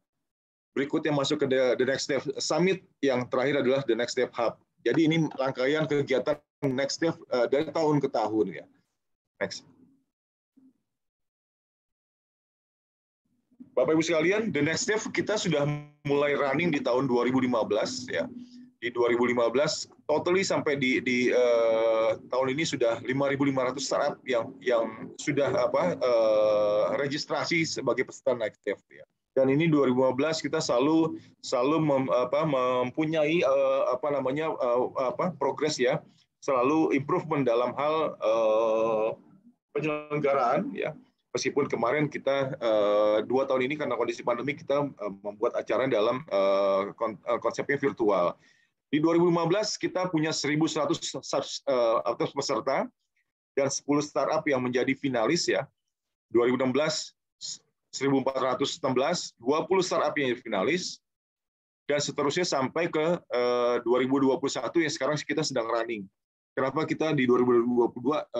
[SPEAKER 5] Berikutnya masuk ke The Next Step Summit. Yang terakhir adalah The Next Step Hub. Jadi ini rangkaian kegiatan Next Step dari tahun ke tahun ya. Next. Bapak Ibu sekalian, The Next Step kita sudah mulai running di tahun 2015 ya. Di 2015 totally sampai di tahun ini sudah 5.500 startup yang sudah registrasi sebagai peserta Next Step ya. Dan ini 2015 kita selalu mempunyai progres ya, selalu improvement dalam hal penyelenggaraan ya. Meskipun kemarin kita 2 tahun ini karena kondisi pandemi kita membuat acara dalam konsepnya virtual. Di 2015 kita punya 1.100 peserta dan 10 startup yang menjadi finalis ya. 2016 1.416, 20 startup yang finalis, dan seterusnya sampai ke 2021 yang sekarang kita sedang running. Kenapa kita di 2022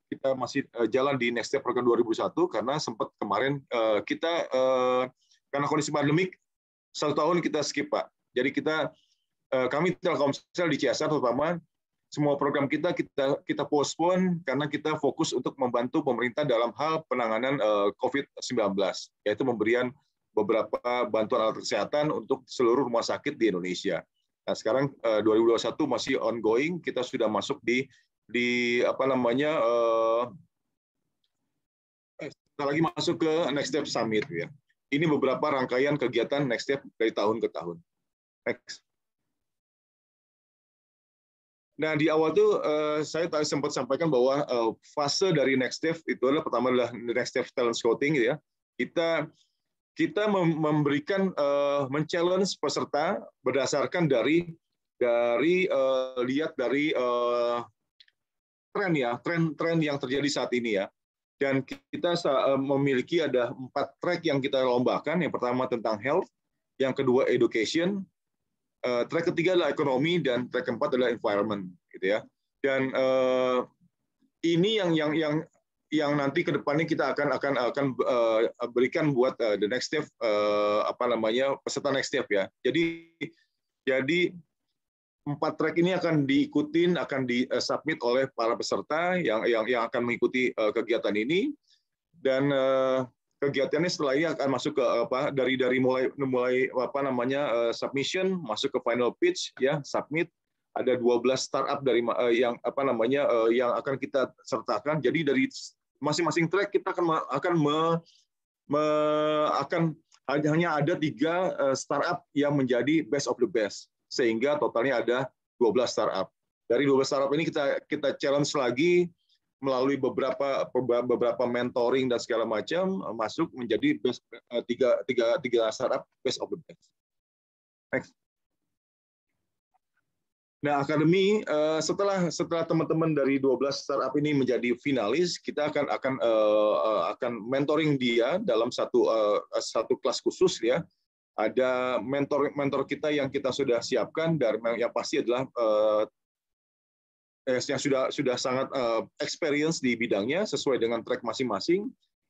[SPEAKER 5] kita masih jalan di Next Step program 2001? Karena sempat kemarin kita karena kondisi pandemik 1 tahun kita skip Pak. Jadi kami Telkomsel di CSR terutama semua program kita postpone karena kita fokus untuk membantu pemerintah dalam hal penanganan COVID-19, yaitu memberikan beberapa bantuan alat kesehatan untuk seluruh rumah sakit di Indonesia. Nah, sekarang 2021 masih ongoing, kita sudah masuk lagi masuk ke Next Step Summit ya. Ini beberapa rangkaian kegiatan Next Step dari tahun ke tahun. Next. Nah, di awal tuh saya tadi sempat sampaikan bahwa fase dari Next Step itu adalah pertama adalah Next Step Talent Scouting ya. Kita memberikan men-challenge peserta berdasarkan dari lihat dari tren yang terjadi saat ini ya. Dan kita memiliki ada 4 track yang kita lombakan. Yang pertama tentang health, yang kedua education, track ketiga adalah ekonomi, dan track keempat adalah environment, gitu ya. Dan ini yang nanti ke depannya kita akan berikan buat the next step peserta next step ya. Jadi 4 track ini akan disubmit oleh para peserta yang akan mengikuti kegiatan ini, dan kegiatannya setelah ini akan masuk ke dari mulai submission masuk ke final pitch ya, submit. Ada 12 startup dari yang akan kita sertakan. Jadi dari masing-masing track kita hanya ada 3 startup yang menjadi best of the best, sehingga totalnya ada 12 startup. Dari 12 startup ini kita challenge lagi melalui beberapa mentoring dan segala macam, masuk menjadi best, tiga startup best of the best. Next. Nah, akademi setelah teman-teman dari 12 startup ini menjadi finalis, kita akan mentoring dia dalam satu kelas khusus ya. Ada mentor kita yang kita sudah siapkan, dan yang pasti adalah yang sudah sangat experience di bidangnya sesuai dengan track masing-masing.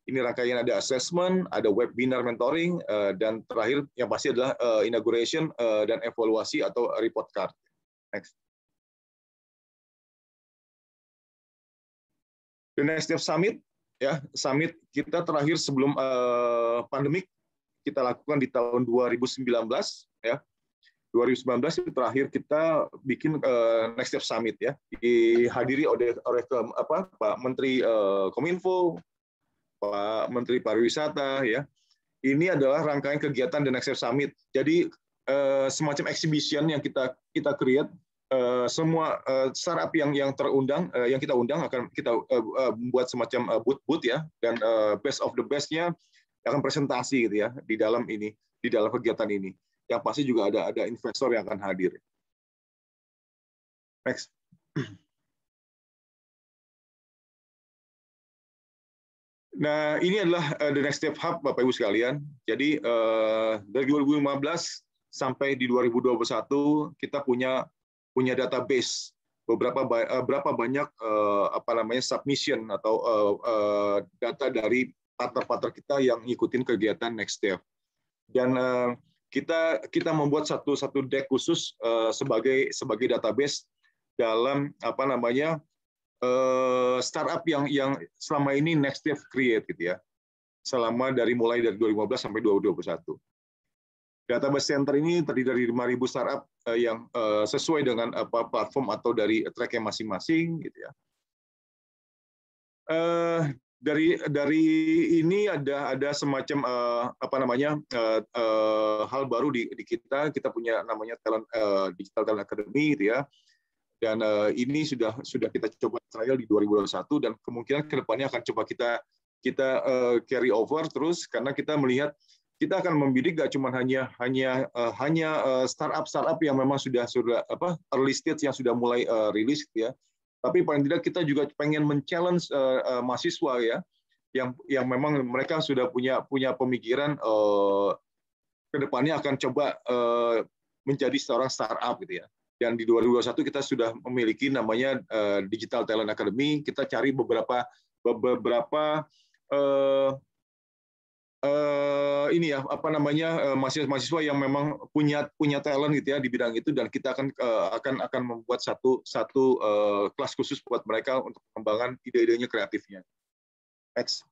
[SPEAKER 5] Ini rangkaian ada assessment, ada webinar mentoring, dan terakhir yang pasti adalah inauguration dan evaluasi atau report card. Next. The Next Step Summit, ya, summit kita terakhir sebelum pandemik kita lakukan di tahun 2019, ya. 2019 itu terakhir kita bikin Next Step Summit, ya, dihadiri oleh Pak Menteri Kominfo, Pak Menteri Pariwisata, ya. Ini adalah rangkaian kegiatan The Next Step Summit. Jadi semacam exhibition yang kita create. Semua startup yang terundang, yang kita undang akan kita membuat semacam booth ya, dan best of the bestnya akan presentasi gitu ya di dalam kegiatan ini. Yang pasti juga ada investor yang akan hadir. Next. Nah, ini adalah The Next Step Hub, Bapak Ibu sekalian. Jadi dari 2015 sampai di 2021 kita punya database berapa banyak submission atau data dari partner-partner kita yang ngikutin kegiatan Next Step. Dan kita membuat satu deck khusus sebagai database dalam startup yang selama ini Next Step create gitu ya. Mulai dari 2015 sampai 2021. Database center ini terdiri dari 5.000 startup yang sesuai dengan platform atau dari track yang masing-masing, gitu ya. Dari ini ada semacam hal baru di kita. Kita punya namanya Digital Talent Academy, gitu ya. Dan ini sudah kita coba trial di 2021 dan kemungkinan kedepannya akan coba kita carry over terus karena kita melihat kita akan membidik gak cuma hanya startup yang memang sudah early stage yang sudah mulai rilis ya, tapi paling tidak kita juga pengen men-challenge mahasiswa ya, yang memang mereka sudah punya pemikiran kedepannya akan coba menjadi seorang startup gitu ya. Dan di 2021 kita sudah memiliki namanya Digital Talent Academy. Kita cari beberapa mahasiswa yang memang punya talent gitu ya di bidang itu, dan kita akan membuat satu kelas khusus buat mereka untuk pengembangan ide-idenya kreatifnya. Next.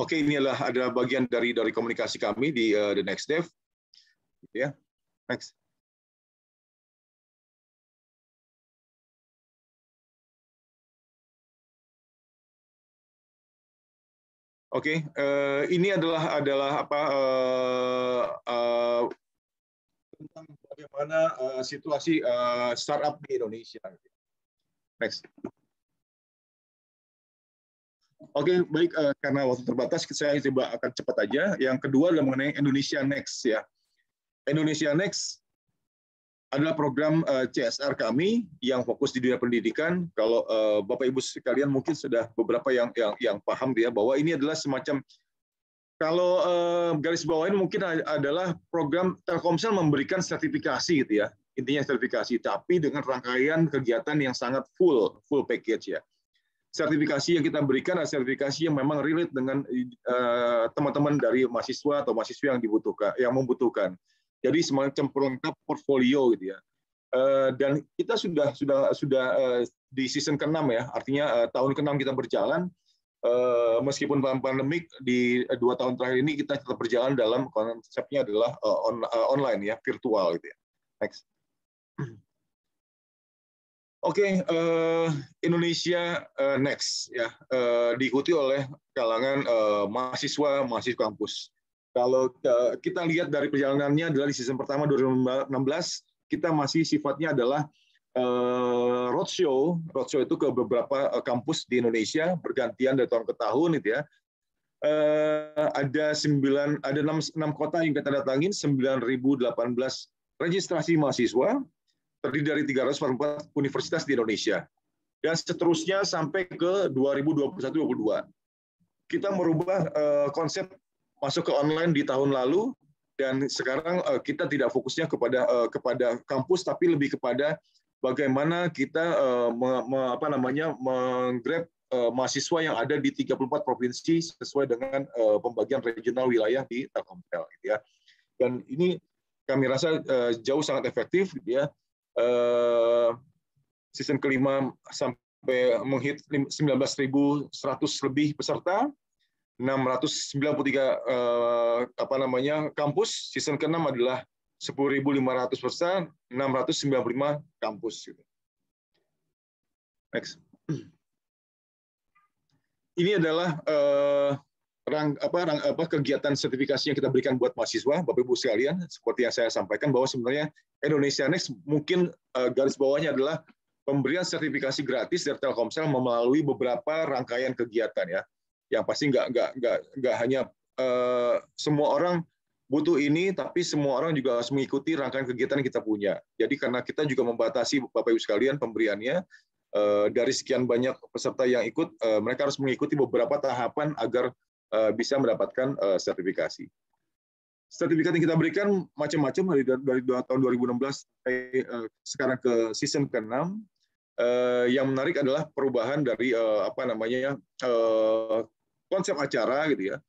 [SPEAKER 5] Oke, ini adalah bagian dari komunikasi kami di The Next Step. Ya, next. Oke, ini adalah tentang bagaimana situasi startup di Indonesia. Next. Oke, baik, karena waktu terbatas, saya coba akan cepat aja. Yang kedua adalah mengenai Indonesia Next ya. Indonesia Next adalah program CSR kami yang fokus di dunia pendidikan. Kalau Bapak Ibu sekalian mungkin sudah beberapa yang paham ya, bahwa ini adalah semacam, kalau garis bawahin mungkin adalah program Telkomsel memberikan sertifikasi gitu ya. Intinya sertifikasi, tapi dengan rangkaian kegiatan yang sangat full package ya. Sertifikasi yang kita berikan adalah sertifikasi yang memang relate dengan teman-teman dari mahasiswa atau mahasiswa yang membutuhkan. Jadi semacam pelengkap portfolio gitu ya. Dan kita sudah di season ke-6 ya, artinya tahun ke-6 kita berjalan. Meskipun pandemik di 2 tahun terakhir ini kita tetap berjalan dalam konsepnya adalah online ya, virtual gitu ya. Next. Oke, Indonesia Next ya, diikuti oleh kalangan mahasiswa kampus. Kalau kita lihat dari perjalanannya adalah di season pertama 2016 kita masih sifatnya adalah roadshow itu ke beberapa kampus di Indonesia bergantian dari tahun ke tahun gitu ya. Ada 6 kota yang kita datangin, 9.018 registrasi mahasiswa terdiri dari 344 universitas di Indonesia. Dan seterusnya sampai ke 2021-22. Kita merubah konsep masuk ke online di tahun lalu, Dan sekarang kita tidak fokusnya kepada kampus, tapi lebih kepada bagaimana kita menggrab mahasiswa yang ada di 34 provinsi sesuai dengan pembagian regional wilayah di Telkomsel, gitu ya. Dan ini kami rasa jauh sangat efektif, gitu ya. Season kelima sampai menghit 19.100 lebih peserta, 693 kampus. Season ke-6 adalah 10.500 peserta, 695 kampus. Next. Ini adalah kegiatan sertifikasi yang kita berikan buat mahasiswa, Bapak Ibu sekalian. Seperti yang saya sampaikan bahwa sebenarnya Indonesia Next mungkin garis bawahnya adalah pemberian sertifikasi gratis dari Telkomsel melalui beberapa rangkaian kegiatan, ya. Yang pasti nggak hanya semua orang butuh ini, tapi semua orang juga harus mengikuti rangkaian kegiatan yang kita punya. Jadi karena kita juga membatasi Bapak Ibu sekalian pemberiannya, dari sekian banyak peserta yang ikut, mereka harus mengikuti beberapa tahapan agar bisa mendapatkan sertifikasi. Sertifikat yang kita berikan macam-macam dari tahun 2016 sampai sekarang ke season ke-6. Yang menarik adalah perubahan dari konsep acara, gitu ya.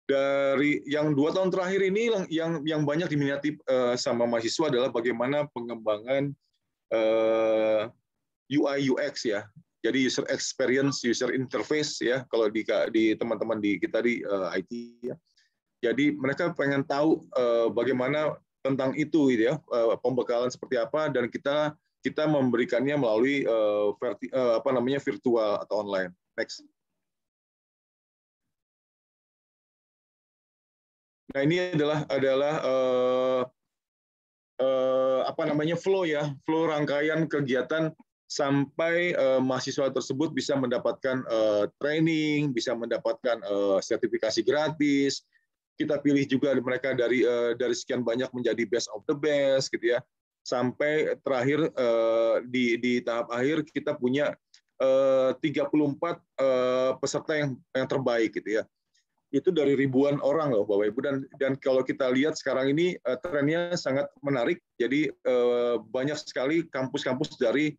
[SPEAKER 5] Dari yang 2 tahun terakhir ini yang banyak diminati sama mahasiswa adalah bagaimana pengembangan UI UX, ya. Jadi user experience, user interface, ya. Kalau di teman-teman kita di IT, ya. Jadi mereka pengen tahu bagaimana tentang itu, gitu ya, pembekalan seperti apa, dan kita memberikannya melalui virtual atau online. Next. Nah, ini adalah flow, ya, flow rangkaian kegiatan sampai mahasiswa tersebut bisa mendapatkan training, bisa mendapatkan sertifikasi gratis. Kita pilih juga mereka dari sekian banyak menjadi best of the best, gitu ya. Sampai terakhir di tahap akhir kita punya 34 peserta yang terbaik, gitu ya. Itu dari ribuan orang loh, Bapak Ibu, dan kalau kita lihat sekarang ini trennya sangat menarik. Jadi banyak sekali kampus-kampus dari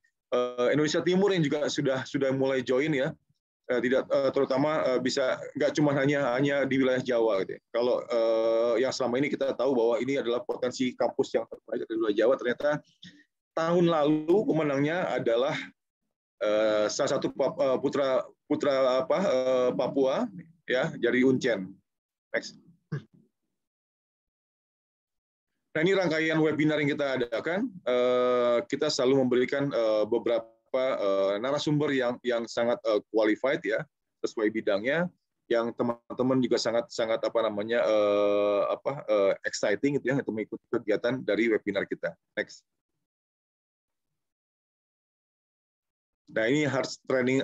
[SPEAKER 5] Indonesia Timur yang juga sudah mulai join, ya. Tidak terutama bisa nggak cuma hanya di wilayah Jawa, gitu ya. Kalau yang selama ini kita tahu bahwa ini adalah potensi kampus yang terbaik di wilayah Jawa, ternyata tahun lalu pemenangnya adalah salah satu putra Papua, ya, dari Uncen. Next. Nah, ini rangkaian webinar yang kita adakan. Kita selalu memberikan beberapa narasumber yang sangat qualified, ya, sesuai bidangnya, yang teman-teman juga sangat exciting, gitu ya, untuk mengikuti kegiatan dari webinar kita. Next. Nah, ini hard training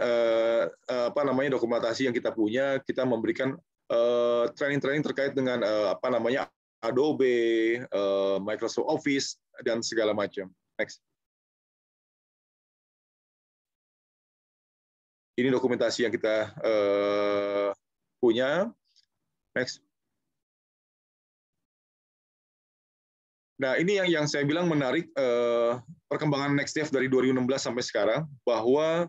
[SPEAKER 5] dokumentasi yang kita punya. Kita memberikan training terkait dengan Adobe, Microsoft Office, dan segala macam. Next. Ini dokumentasi yang kita punya. Next. Nah, ini yang saya bilang menarik, perkembangan NextDev dari 2016 sampai sekarang, bahwa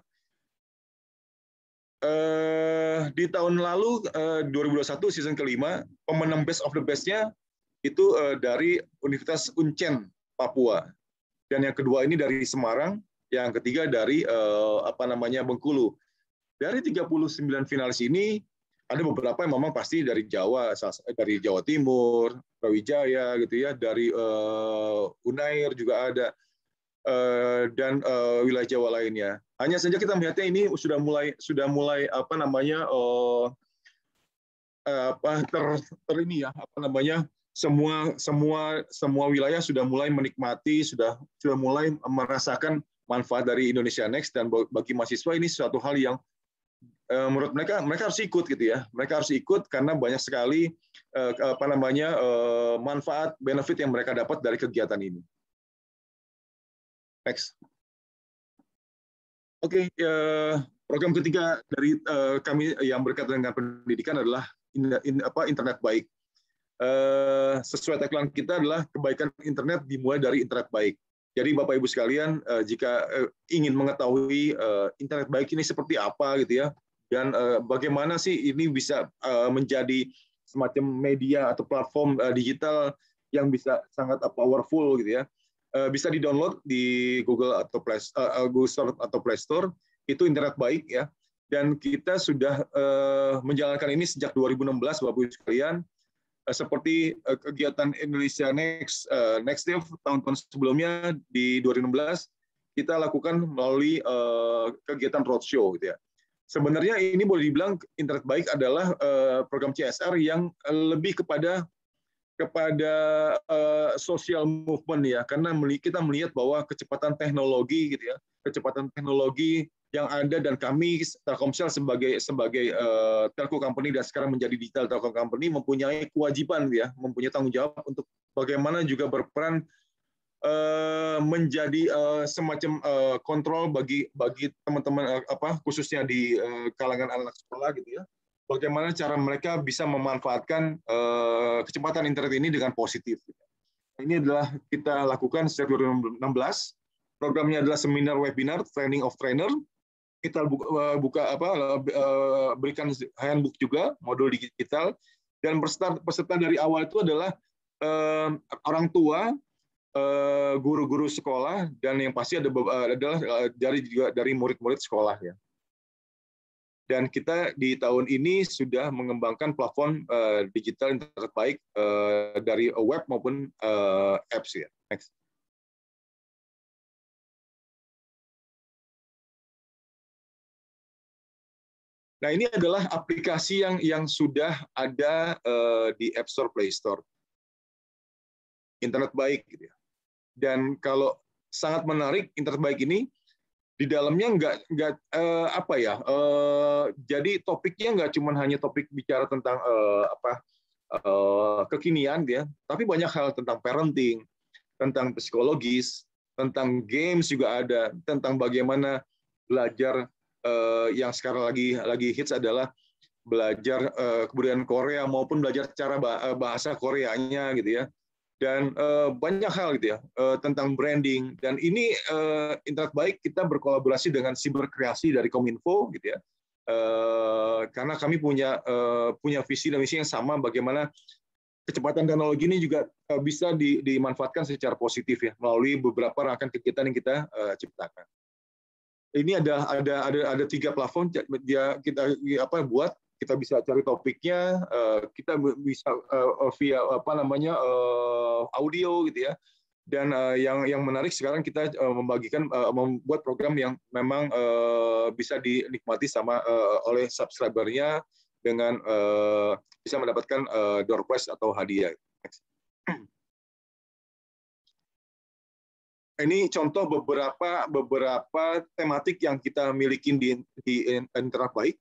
[SPEAKER 5] di tahun lalu 2021 season kelima, pemenang best of the best-nya itu dari Universitas Uncen Papua, dan yang kedua ini dari Semarang, yang ketiga dari Bengkulu. Dari 39 finalis ini ada beberapa yang memang pasti dari Jawa Timur, Brawijaya, gitu ya, dari Unair juga ada, dan wilayah Jawa lainnya. Hanya saja kita melihatnya ini sudah mulai semua wilayah sudah mulai menikmati, sudah mulai merasakan manfaat dari Indonesia Next, dan bagi mahasiswa ini suatu hal yang menurut mereka harus ikut, gitu ya. Mereka harus ikut karena banyak sekali manfaat, benefit yang mereka dapat dari kegiatan ini. Next. Oke, program ketiga dari kami yang berkaitan dengan pendidikan adalah internet baik. sesuai tagline kita adalah kebaikan internet dimulai dari internet baik. Jadi Bapak Ibu sekalian, jika ingin mengetahui internet baik ini seperti apa gitu ya, dan bagaimana sih ini bisa menjadi semacam media atau platform digital yang bisa sangat powerful gitu ya, bisa di-download di Google atau Google Store atau Play Store, itu internet baik ya. Dan kita sudah menjalankan ini sejak 2016 Bapak Ibu sekalian. Seperti kegiatan Indonesia Next Day tahun-tahun sebelumnya di 2016 kita lakukan melalui kegiatan roadshow gitu ya. Sebenarnya ini boleh dibilang internet baik adalah program CSR yang lebih kepada social movement ya, karena kita melihat bahwa kecepatan teknologi gitu ya, kecepatan teknologi yang ada, dan kami Telkomsel sebagai telco company dan sekarang menjadi digital telco company mempunyai kewajiban ya, mempunyai tanggung jawab untuk bagaimana juga berperan menjadi semacam kontrol bagi teman-teman khususnya di kalangan anak sekolah gitu ya. Bagaimana cara mereka bisa memanfaatkan kecepatan internet ini dengan positif. Ini adalah kita lakukan sejak 2016. Programnya adalah seminar webinar, training of trainer. Kita berikan handbook juga, modul digital, dan peserta dari awal itu adalah orang tua, guru-guru sekolah, dan yang pasti adalah dari murid-murid sekolah ya. Dan kita di tahun ini sudah mengembangkan platform digital internet baik dari web maupun apps ya. Next. Nah, ini adalah aplikasi yang sudah ada di App Store, Play Store. Internet baik gitu ya. Dan kalau sangat menarik internet baik ini, di dalamnya jadi topiknya nggak cuma hanya topik bicara tentang kekinian ya, tapi banyak hal tentang parenting, tentang psikologis, tentang games juga ada, tentang bagaimana belajar. Yang sekarang lagi hits adalah belajar kebudayaan Korea maupun belajar cara bahasa Koreanya gitu ya, dan banyak hal gitu ya tentang branding. Dan ini internet baik kita berkolaborasi dengan Siberkreasi dari Kominfo gitu ya, karena kami punya visi dan misi yang sama, bagaimana kecepatan teknologi ini juga bisa dimanfaatkan secara positif ya melalui beberapa rangkaian kegiatan yang kita ciptakan. Ini ada 3 platform kita buat, kita bisa cari topiknya, kita bisa via audio gitu ya. Dan yang menarik sekarang kita membuat program yang memang bisa dinikmati oleh subscribernya dengan bisa mendapatkan door prize atau hadiah. Ini contoh beberapa tematik yang kita miliki di internet baik.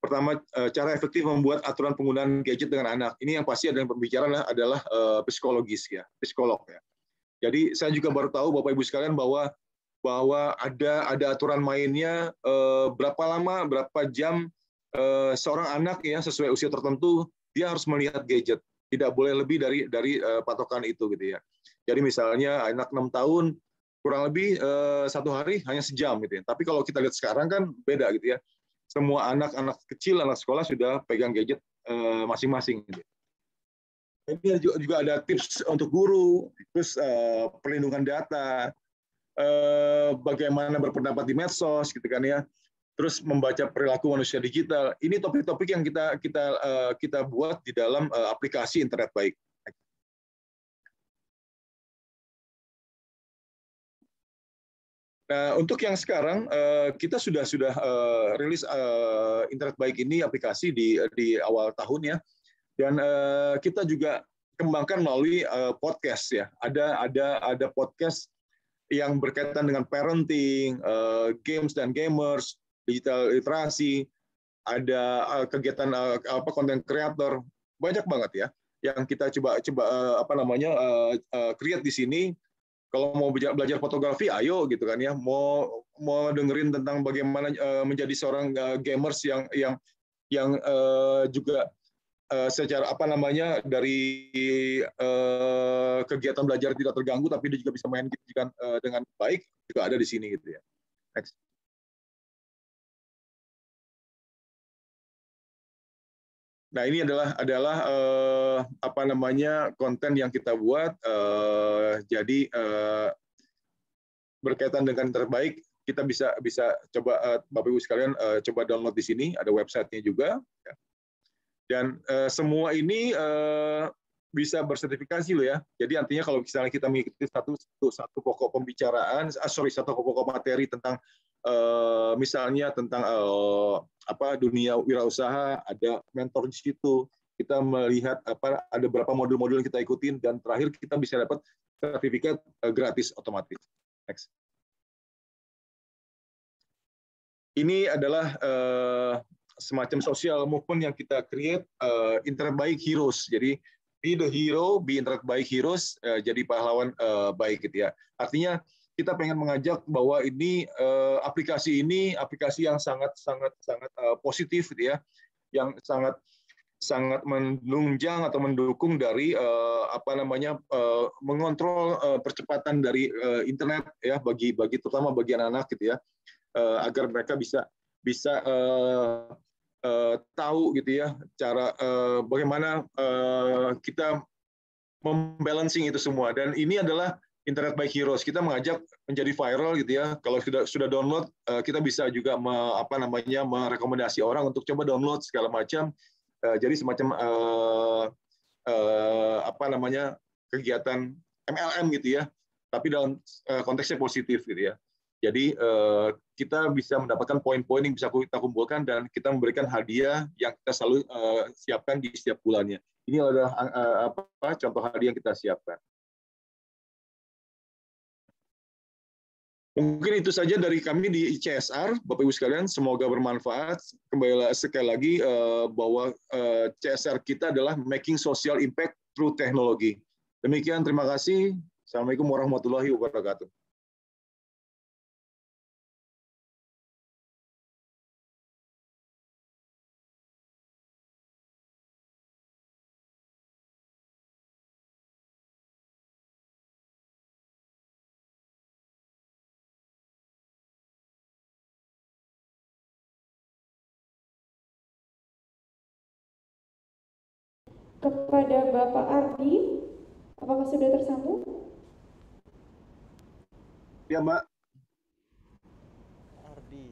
[SPEAKER 5] Pertama, cara efektif membuat aturan penggunaan gadget dengan anak. Ini yang pasti adalah pembicaraan adalah psikologis ya, psikolog ya. Jadi saya juga baru tahu Bapak Ibu sekalian bahwa ada aturan mainnya, berapa lama, berapa jam seorang anak ya sesuai usia tertentu dia harus melihat gadget. Tidak boleh lebih dari patokan itu gitu ya. Jadi misalnya anak 6 tahun kurang lebih 1 hari hanya sejam gitu ya. Tapi kalau kita lihat sekarang kan beda gitu ya. Semua anak kecil, anak sekolah sudah pegang gadget masing-masing. Gitu. Ini juga ada tips untuk guru, terus perlindungan data, bagaimana berpendapat di medsos gitu kan ya. Terus membaca perilaku manusia digital. Ini topik-topik yang kita buat di dalam aplikasi internet baik. Nah, untuk yang sekarang kita sudah rilis internet baik ini aplikasi di awal tahun ya, dan kita juga kembangkan melalui podcast ya. Ada podcast yang berkaitan dengan parenting, games dan gamers, digital literasi, ada kegiatan konten kreator, banyak banget ya yang kita coba create di sini. Kalau mau belajar fotografi, ayo gitu kan ya. Mau dengerin tentang bagaimana menjadi seorang gamers yang juga secara apa namanya dari kegiatan belajar tidak terganggu, tapi dia juga bisa main dengan baik, juga ada di sini gitu ya. Next. Nah, ini adalah apa namanya konten yang kita buat. Jadi berkaitan dengan terbaik, kita bisa coba Bapak Ibu sekalian coba download di sini, ada websitenya juga. Dan semua ini bisa bersertifikasi loh ya. Jadi artinya kalau misalnya kita mengikuti satu pokok pembicaraan, satu pokok materi tentang misalnya tentang dunia wirausaha, ada mentor di situ. Kita melihat ada berapa modul-modul yang kita ikutin, dan terakhir kita bisa dapat sertifikat gratis otomatis. Next. Ini adalah semacam social movement yang kita create, Internet Baik Heroes. Jadi be the hero, be Internet Baik Heroes, jadi pahlawan baik gitu ya. Artinya kita pengen mengajak bahwa ini aplikasi yang sangat positif gitu ya, yang sangat menunjang atau mendukung dari mengontrol percepatan dari internet ya, terutama bagi anak-anak gitu ya, agar mereka bisa tahu gitu ya cara bagaimana kita membalancing itu semua. Dan ini adalah Internet Baik Heroes. Kita mengajak menjadi viral gitu ya. Kalau sudah download, kita bisa juga merekomendasi orang untuk coba download segala macam. Jadi semacam kegiatan MLM gitu ya. Tapi dalam konteksnya positif gitu ya. Jadi kita bisa mendapatkan poin-poin yang bisa kita kumpulkan, dan kita memberikan hadiah yang kita selalu siapkan di setiap bulannya. Ini adalah contoh hadiah yang kita siapkan. Mungkin itu saja dari kami di CSR, Bapak Ibu sekalian. Semoga bermanfaat. Kembali sekali lagi bahwa CSR kita adalah making social impact through technology. Demikian, terima kasih. Assalamualaikum warahmatullahi wabarakatuh.
[SPEAKER 3] Kepada Bapak Ardi, apakah sudah tersambung?
[SPEAKER 5] Ya, Mbak.
[SPEAKER 6] Ardi.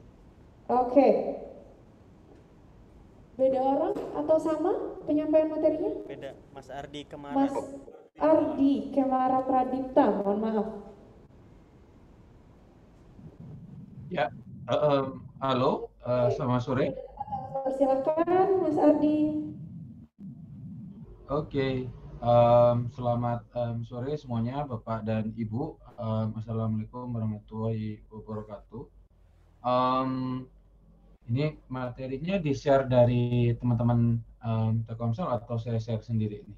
[SPEAKER 3] Oke. Beda orang atau sama penyampaian materinya?
[SPEAKER 6] Beda, Mas Ardi Kemara.
[SPEAKER 3] Mas Ardi Kemara Pradipta, mohon maaf.
[SPEAKER 7] Ya, halo, selamat sore.
[SPEAKER 3] Silakan Mas Ardi.
[SPEAKER 7] Oke, selamat sore semuanya, Bapak dan Ibu. Assalamualaikum warahmatullahi wabarakatuh. Ini materinya di-share dari teman-teman Telkomsel atau saya share sendiri ini?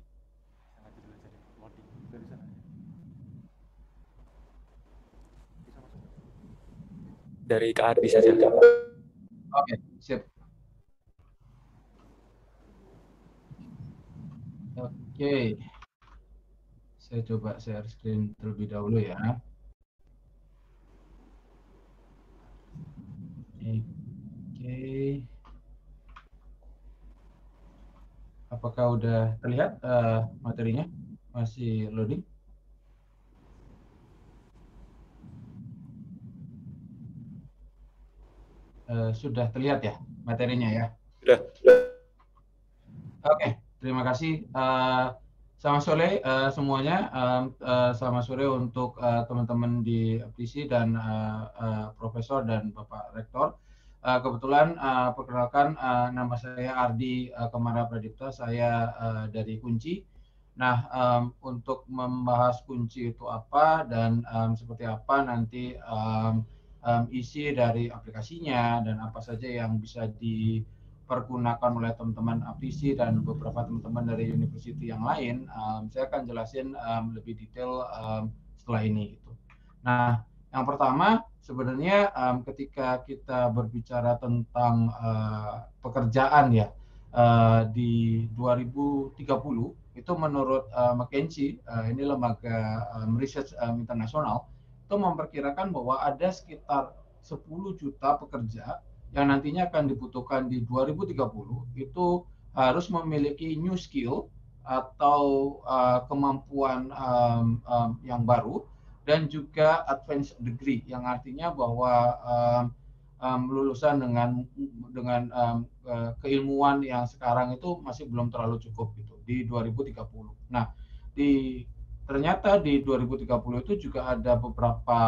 [SPEAKER 8] Dari Kak Ardi saja.
[SPEAKER 7] Oke, siap. Oke, saya coba share screen terlebih dahulu ya. Oke, apakah udah terlihat materinya? Masih loading? Sudah terlihat ya materinya ya?
[SPEAKER 8] Sudah.
[SPEAKER 7] Oke. Terima kasih. Selamat sore semuanya. Selamat sore untuk teman-teman di FTC dan Profesor dan Bapak Rektor. Kebetulan perkenalkan, nama saya Ardi Kemara Pradipta. Saya dari Kunci. Nah, untuk membahas Kunci itu apa dan seperti apa nanti isi dari aplikasinya dan apa saja yang bisa dipergunakan oleh teman-teman FTC dan beberapa teman-teman dari university yang lain, saya akan jelasin lebih detail setelah ini. Gitu. Nah, yang pertama sebenarnya ketika kita berbicara tentang pekerjaan ya, di 2030 itu menurut McKinsey, ini lembaga research internasional, itu memperkirakan bahwa ada sekitar 10 juta pekerja yang nantinya akan dibutuhkan di 2030 itu harus memiliki new skill atau kemampuan yang baru dan juga advanced degree, yang artinya bahwa lulusan dengan keilmuan yang sekarang itu masih belum terlalu cukup gitu di 2030. Nah, ternyata di 2030 itu juga ada beberapa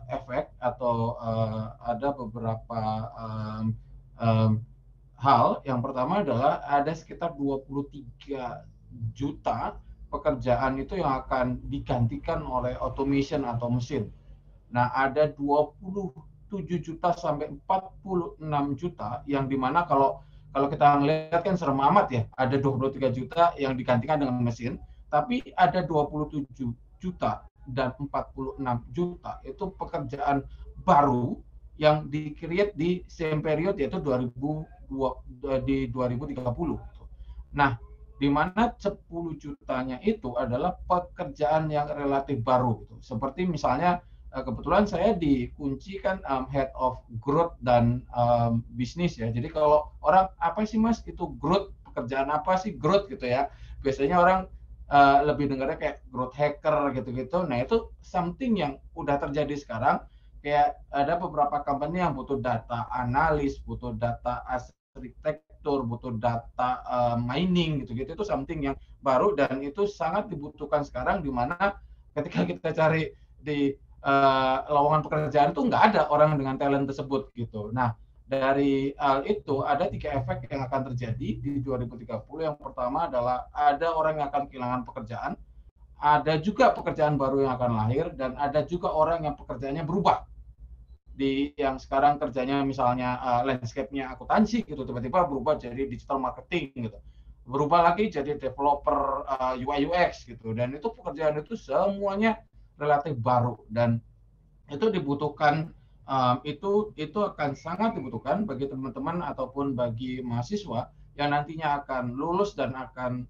[SPEAKER 7] efek atau ada beberapa hal. Yang pertama adalah ada sekitar 23 juta pekerjaan itu yang akan digantikan oleh automation atau mesin. Nah, ada 27 juta sampai 46 juta yang dimana kalau kita lihat kan serem amat ya, ada 23 juta yang digantikan dengan mesin, tapi ada 27 juta dan 46 juta itu pekerjaan baru yang di-create di same period, yaitu 2030. Nah, di mana 10 jutanya itu adalah pekerjaan yang relatif baru. Seperti misalnya, kebetulan saya dikunci kan head of growth dan bisnis ya. Jadi kalau orang, apa sih Mas itu growth, pekerjaan apa sih growth gitu ya. Biasanya orang lebih dengarnya kayak growth hacker gitu-gitu. Nah, itu something yang udah terjadi sekarang. Kayak ada beberapa company yang butuh data analis, butuh data arsitektur, butuh data mining gitu-gitu. Itu something yang baru dan itu sangat dibutuhkan sekarang, di mana ketika kita cari di lowongan pekerjaan itu nggak ada orang dengan talent tersebut gitu. Nah, dari hal itu ada 3 efek yang akan terjadi di 2030. Yang pertama adalah ada orang yang akan kehilangan pekerjaan, ada juga pekerjaan baru yang akan lahir, dan ada juga orang yang pekerjaannya berubah. Yang sekarang kerjanya misalnya landscape-nya akuntansi gitu, tiba-tiba berubah jadi digital marketing gitu. Berubah lagi jadi developer UI UX gitu. Dan itu pekerjaan itu semuanya relatif baru dan itu dibutuhkan, itu akan sangat dibutuhkan bagi teman-teman ataupun bagi mahasiswa yang nantinya akan lulus dan akan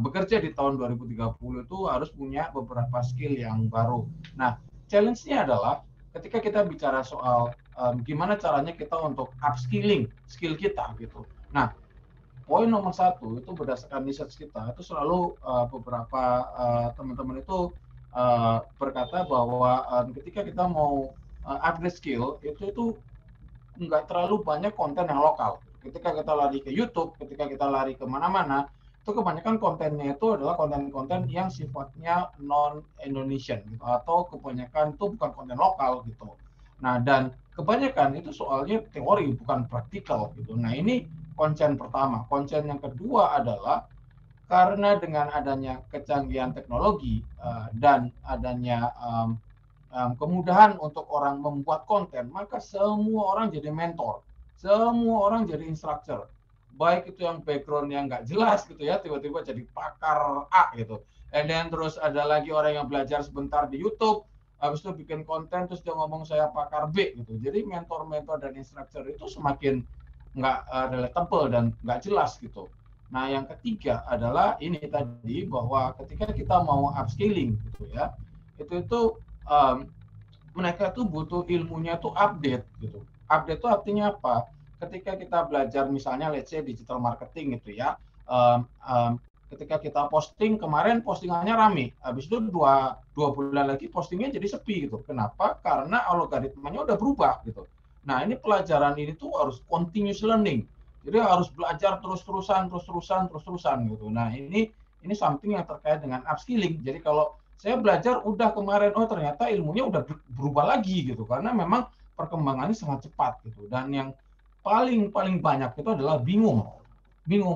[SPEAKER 7] bekerja di tahun 2030 itu harus punya beberapa skill yang baru. Nah, challenge-nya adalah ketika kita bicara soal gimana caranya kita untuk upskilling skill kita gitu. Nah, poin nomor 1 itu berdasarkan research kita itu selalu beberapa teman-teman itu berkata bahwa ketika kita mau upgrade skill itu nggak terlalu banyak konten yang lokal. Ketika kita lari ke YouTube, ketika kita lari ke mana-mana, itu kebanyakan kontennya itu adalah konten-konten yang sifatnya non-Indonesian gitu, atau kebanyakan itu bukan konten lokal gitu. Nah, dan kebanyakan itu soalnya teori bukan praktikal gitu. Nah, ini concern pertama. Concern yang kedua adalah karena dengan adanya kecanggihan teknologi dan adanya kemudahan untuk orang membuat konten, maka semua orang jadi mentor, semua orang jadi instructor. Baik itu yang background yang nggak jelas gitu ya, tiba-tiba jadi pakar A gitu. And then terus ada lagi orang yang belajar sebentar di YouTube, habis itu bikin konten, terus dia ngomong saya pakar B gitu. Jadi mentor-mentor dan instructor itu semakin nggak relatable dan nggak jelas gitu. Nah, yang ketiga adalah ini tadi, bahwa ketika kita mau upskilling gitu ya, itu mereka tuh butuh ilmunya tuh update gitu. Update itu artinya apa? Ketika kita belajar misalnya let's say digital marketing gitu ya, ketika kita posting, kemarin postingannya rame, habis itu dua bulan lagi postingnya jadi sepi gitu. Kenapa? Karena algoritmanya udah berubah gitu. Nah, ini pelajaran ini tuh harus continuous learning. Jadi harus belajar terus-terusan gitu. Nah, ini something yang terkait dengan upskilling. Jadi kalau saya belajar udah kemarin, oh ternyata ilmunya udah berubah lagi gitu, karena memang perkembangannya sangat cepat gitu. Dan yang paling banyak itu adalah bingung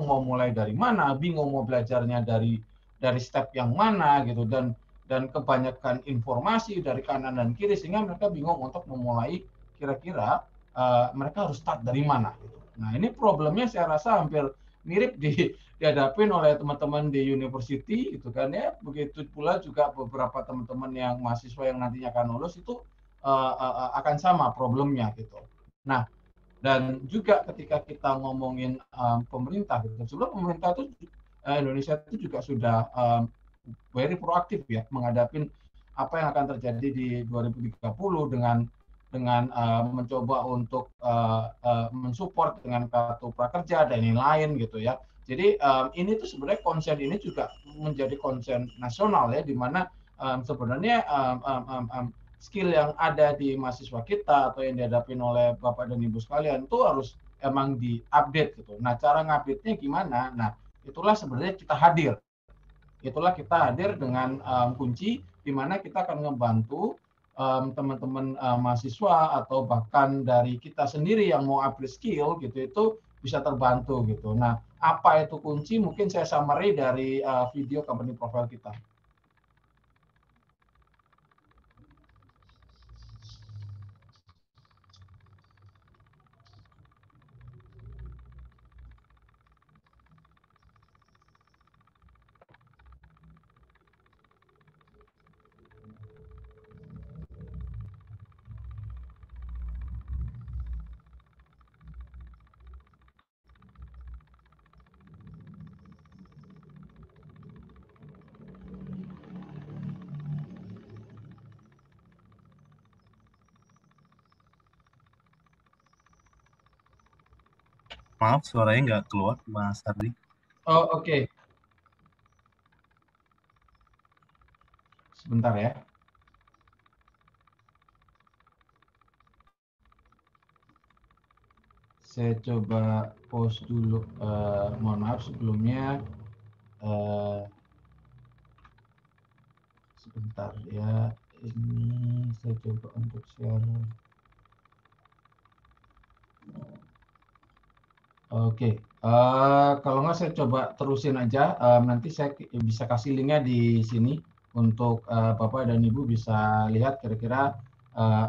[SPEAKER 7] mau mulai dari mana, bingung mau belajarnya dari step yang mana gitu, dan kebanyakan informasi dari kanan dan kiri sehingga mereka bingung untuk memulai kira-kira mereka harus start dari mana gitu. Nah, ini problemnya saya rasa hampir mirip dihadapin oleh teman-teman di university gitu kan ya. Begitu pula juga beberapa teman-teman yang mahasiswa yang nantinya akan lulus itu akan sama problemnya gitu. Nah, Dan juga ketika kita ngomongin pemerintah, gitu, sebenarnya pemerintah itu Indonesia itu juga sudah very proaktif ya menghadapi apa yang akan terjadi di 2030 dengan mencoba untuk mensupport dengan kartu prakerja dan lain-lain gitu ya. Jadi ini tuh sebenarnya concern ini juga menjadi concern nasional ya, di mana sebenarnya skill yang ada di mahasiswa kita atau yang dihadapin oleh Bapak dan Ibu sekalian itu harus emang diupdate gitu. Nah, cara ngupdate-nya gimana? Nah, itulah sebenarnya kita hadir. Itulah kita hadir dengan kunci di mana kita akan ngebantu teman-teman mahasiswa atau bahkan dari kita sendiri yang mau upgrade skill gitu itu bisa terbantu gitu. Nah, apa itu kunci? Mungkin saya summary dari video company profile kita.
[SPEAKER 6] Maaf, suaranya nggak keluar, Mas Ardi.
[SPEAKER 7] Oh, oke. Sebentar ya. Saya coba post dulu. Mohon maaf sebelumnya. Sebentar ya. Ini saya coba untuk share. Oke, kalau nggak saya coba terusin aja. Nanti saya bisa kasih linknya di sini untuk Bapak dan Ibu bisa lihat kira-kira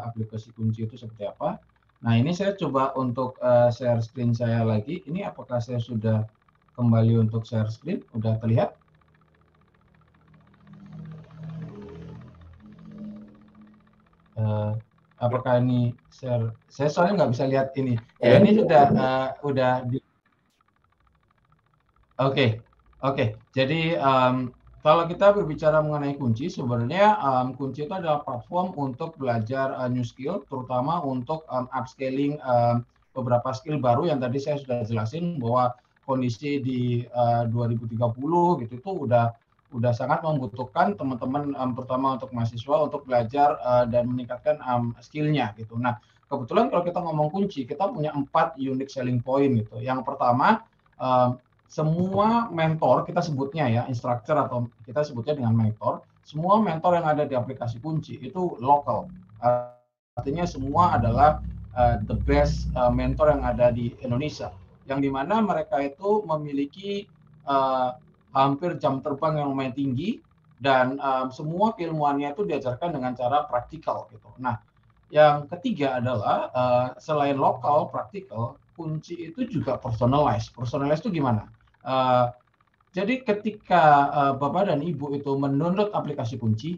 [SPEAKER 7] aplikasi kunci itu seperti apa. Nah, ini saya coba untuk share screen saya lagi. Ini apakah saya sudah kembali untuk share screen? Udah terlihat? Apakah ini share? Saya soalnya nggak bisa lihat ini. Ya, ini udah di. Oke. Jadi kalau kita berbicara mengenai kunci, sebenarnya kunci itu adalah platform untuk belajar new skill, terutama untuk upscaling beberapa skill baru yang tadi saya sudah jelasin bahwa kondisi di 2030 gitu itu udah sangat membutuhkan teman-teman pertama untuk mahasiswa untuk belajar dan meningkatkan skill-nya gitu. Nah, kebetulan kalau kita ngomong kunci, kita punya 4 unique selling point gitu. Yang pertama, semua mentor, kita sebutnya ya, instructor atau kita sebutnya dengan mentor, semua mentor yang ada di aplikasi kunci itu lokal. Artinya semua adalah the best mentor yang ada di Indonesia. Yang dimana mereka itu memiliki hampir jam terbang yang lumayan tinggi dan semua keilmuannya itu diajarkan dengan cara praktikal gitu. Nah, yang ketiga adalah selain lokal praktikal, kunci itu juga personalized. Personalized itu gimana? Jadi ketika Bapak dan Ibu itu mendownload aplikasi kunci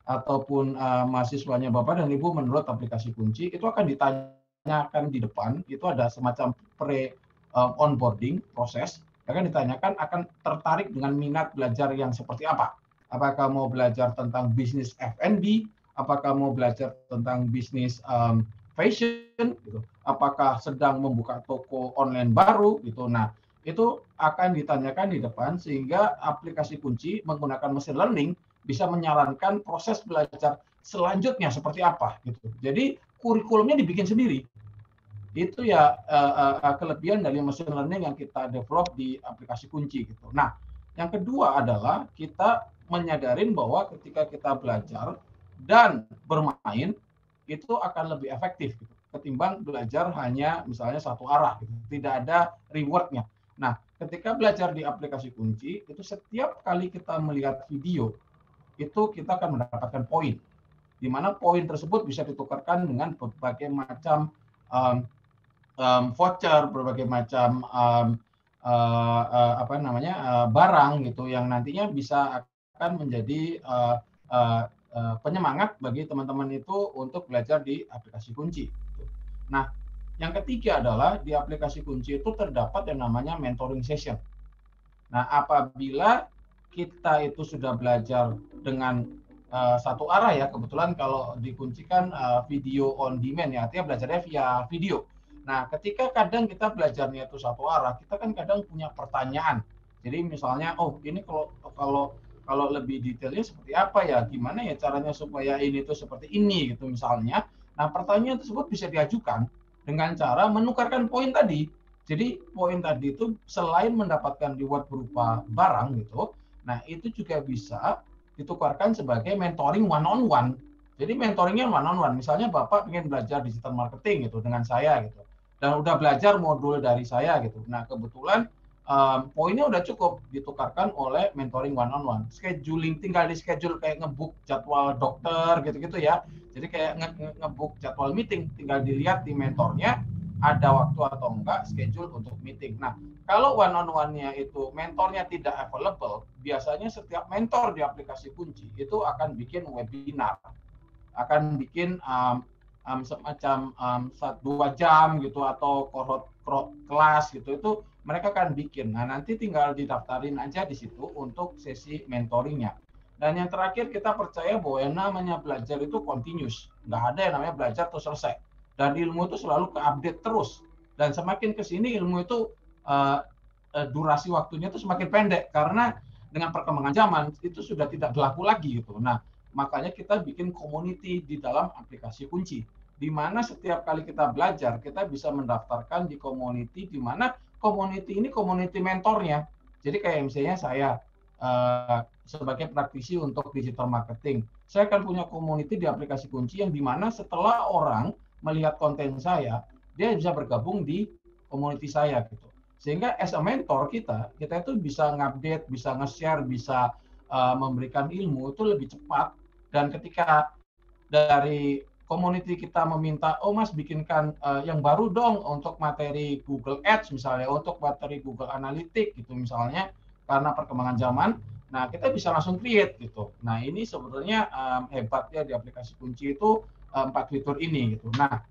[SPEAKER 7] ataupun mahasiswanya Bapak dan Ibu mendownload aplikasi kunci, itu akan ditanyakan di depan, itu ada semacam onboarding proses, akan ditanyakan akan tertarik dengan minat belajar yang seperti apa. Apakah mau belajar tentang bisnis F&B, apakah mau belajar tentang bisnis fashion, gitu. Apakah sedang membuka toko online baru, gitu. Nah, itu akan ditanyakan di depan sehingga aplikasi kunci menggunakan machine learning bisa menyarankan proses belajar selanjutnya seperti apa gitu. Jadi kurikulumnya dibikin sendiri. Itu ya kelebihan dari machine learning yang kita develop di aplikasi kunci gitu. Nah, yang kedua adalah kita menyadarin bahwa ketika kita belajar dan bermain itu akan lebih efektif gitu, ketimbang belajar hanya misalnya satu arah gitu. Tidak ada rewardnya. Nah, ketika belajar di aplikasi kunci, itu setiap kali kita melihat video, itu kita akan mendapatkan poin. Di mana poin tersebut bisa ditukarkan dengan berbagai macam voucher, berbagai macam barang gitu, yang nantinya bisa akan menjadi penyemangat bagi teman-teman itu untuk belajar di aplikasi kunci. Nah, Yang ketiga adalah di aplikasi kunci itu terdapat yang namanya mentoring session. Nah, apabila kita itu sudah belajar dengan satu arah ya, kebetulan kalau dikuncikan video on demand ya, artinya belajarnya via video. Nah, ketika kadang kita belajarnya itu satu arah, kita kan kadang punya pertanyaan. Jadi misalnya, oh ini kalau lebih detailnya seperti apa ya, gimana ya caranya supaya ini tuh seperti ini gitu misalnya. Nah, pertanyaan tersebut bisa diajukan dengan cara menukarkan poin tadi. Jadi poin tadi itu selain mendapatkan reward berupa barang gitu, nah itu juga bisa ditukarkan sebagai mentoring one on one. Jadi mentoringnya one on one. Misalnya Bapak ingin belajar digital marketing gitu dengan saya gitu, dan udah belajar modul dari saya gitu. Nah kebetulan poinnya udah cukup ditukarkan oleh mentoring one on one. Scheduling tinggal di schedule kayak ngebook jadwal dokter gitu-gitu ya. Jadi kayak ngebook jadwal meeting, tinggal dilihat di mentornya ada waktu atau enggak schedule untuk meeting. Nah, kalau one on one-nya itu mentornya tidak available, biasanya setiap mentor di aplikasi kunci itu akan bikin webinar, akan bikin semacam 2 jam gitu atau kohort kelas gitu, itu mereka akan bikin. Nah, nanti tinggal didaftarin aja di situ untuk sesi mentoringnya. Dan yang terakhir, kita percaya bahwa yang namanya belajar itu continuous. Nggak ada yang namanya belajar terus selesai. Dan ilmu itu selalu ke-update terus. Dan semakin ke sini ilmu itu durasi waktunya itu semakin pendek. Karena dengan perkembangan zaman itu sudah tidak berlaku lagi gitu. Nah, makanya kita bikin community di dalam aplikasi kunci. Di mana setiap kali kita belajar, kita bisa mendaftarkan di community, di mana community ini community mentornya. Jadi kayak misalnya saya sebagai praktisi untuk digital marketing, saya akan punya community di aplikasi kunci yang di mana setelah orang melihat konten saya, dia bisa bergabung di community saya gitu. Sehingga as a mentor kita itu bisa ngupdate, bisa nge-share, bisa memberikan ilmu itu lebih cepat. Dan ketika dari community kita meminta, oh Mas bikinkan yang baru dong untuk materi Google Ads misalnya, untuk materi Google Analytics gitu misalnya, karena perkembangan zaman, nah kita bisa langsung create gitu. Nah ini sebetulnya hebatnya di aplikasi kunci itu 4 fitur ini gitu. Nah,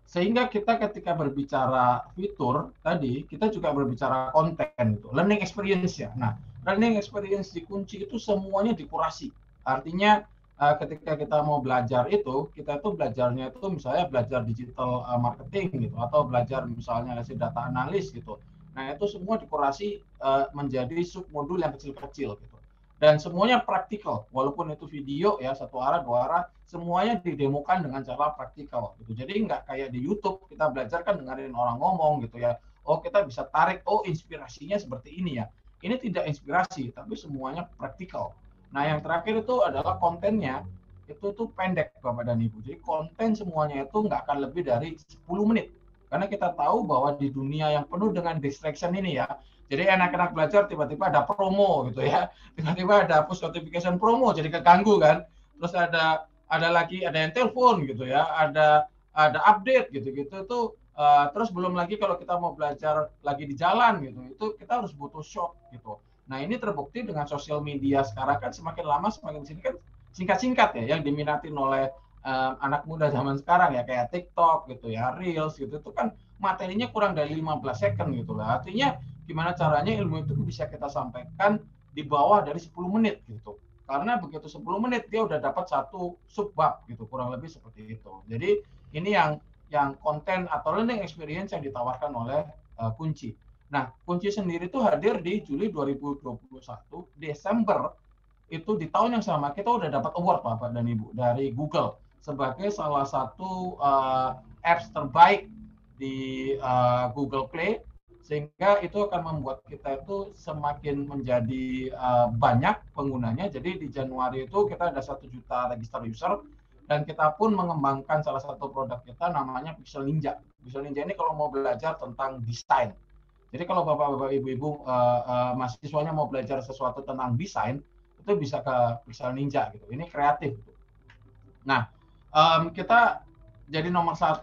[SPEAKER 7] sehingga kita ketika berbicara fitur tadi, kita juga berbicara konten gitu, learning experience ya. Nah, learning experience di kunci itu semuanya dikurasi. Artinya ketika kita mau belajar itu, kita itu belajarnya itu misalnya belajar digital marketing gitu, atau belajar misalnya data analis gitu. Nah, itu semua dikurasi menjadi submodul yang kecil-kecil gitu. Dan semuanya praktikal, walaupun itu video ya, 1 arah, 2 arah, semuanya didemokan dengan cara praktikal gitu. Jadi nggak kayak di YouTube, kita belajar kan dengerin orang ngomong gitu ya. Oh kita bisa tarik, oh inspirasinya seperti ini ya. Ini tidak inspirasi, tapi semuanya praktikal. Nah yang terakhir itu adalah kontennya, itu tuh pendek Bapak dan Ibu. Jadi konten semuanya itu nggak akan lebih dari 10 menit. Karena kita tahu bahwa di dunia yang penuh dengan distraction ini ya, jadi anak-anak belajar tiba-tiba ada promo gitu ya, tiba-tiba ada push notification promo, jadi keganggu kan. Terus ada yang telepon gitu ya, ada update gitu-gitu itu. Terus belum lagi kalau kita mau belajar lagi di jalan gitu, itu kita harus butuh short gitu. Nah ini terbukti dengan sosial media sekarang kan semakin lama semakin sini kan singkat-singkat ya, yang diminatin oleh anak muda zaman sekarang ya, kayak TikTok gitu ya, Reels gitu, itu kan materinya kurang dari 15 second gitu lah. Artinya gimana caranya ilmu itu bisa kita sampaikan di bawah dari 10 menit gitu. Karena begitu 10 menit dia udah dapat satu subbab gitu, kurang lebih seperti itu. Jadi ini yang konten atau learning experience yang ditawarkan oleh kunci. Nah, kunci sendiri itu hadir di Juli 2021, Desember itu di tahun yang sama kita udah dapat award Bapak dan Ibu dari Google sebagai salah satu apps terbaik di Google Play, sehingga itu akan membuat kita itu semakin menjadi banyak penggunanya. Jadi di Januari itu kita ada 1 juta register user, dan kita pun mengembangkan salah satu produk kita namanya Pixel Ninja. Pixel Ninja ini kalau mau belajar tentang desain. Jadi kalau Bapak-bapak, Ibu-ibu mahasiswanya mau belajar sesuatu tentang desain, itu bisa ke Pixel Ninja gitu. Ini kreatif. Nah, kita jadi nomor 1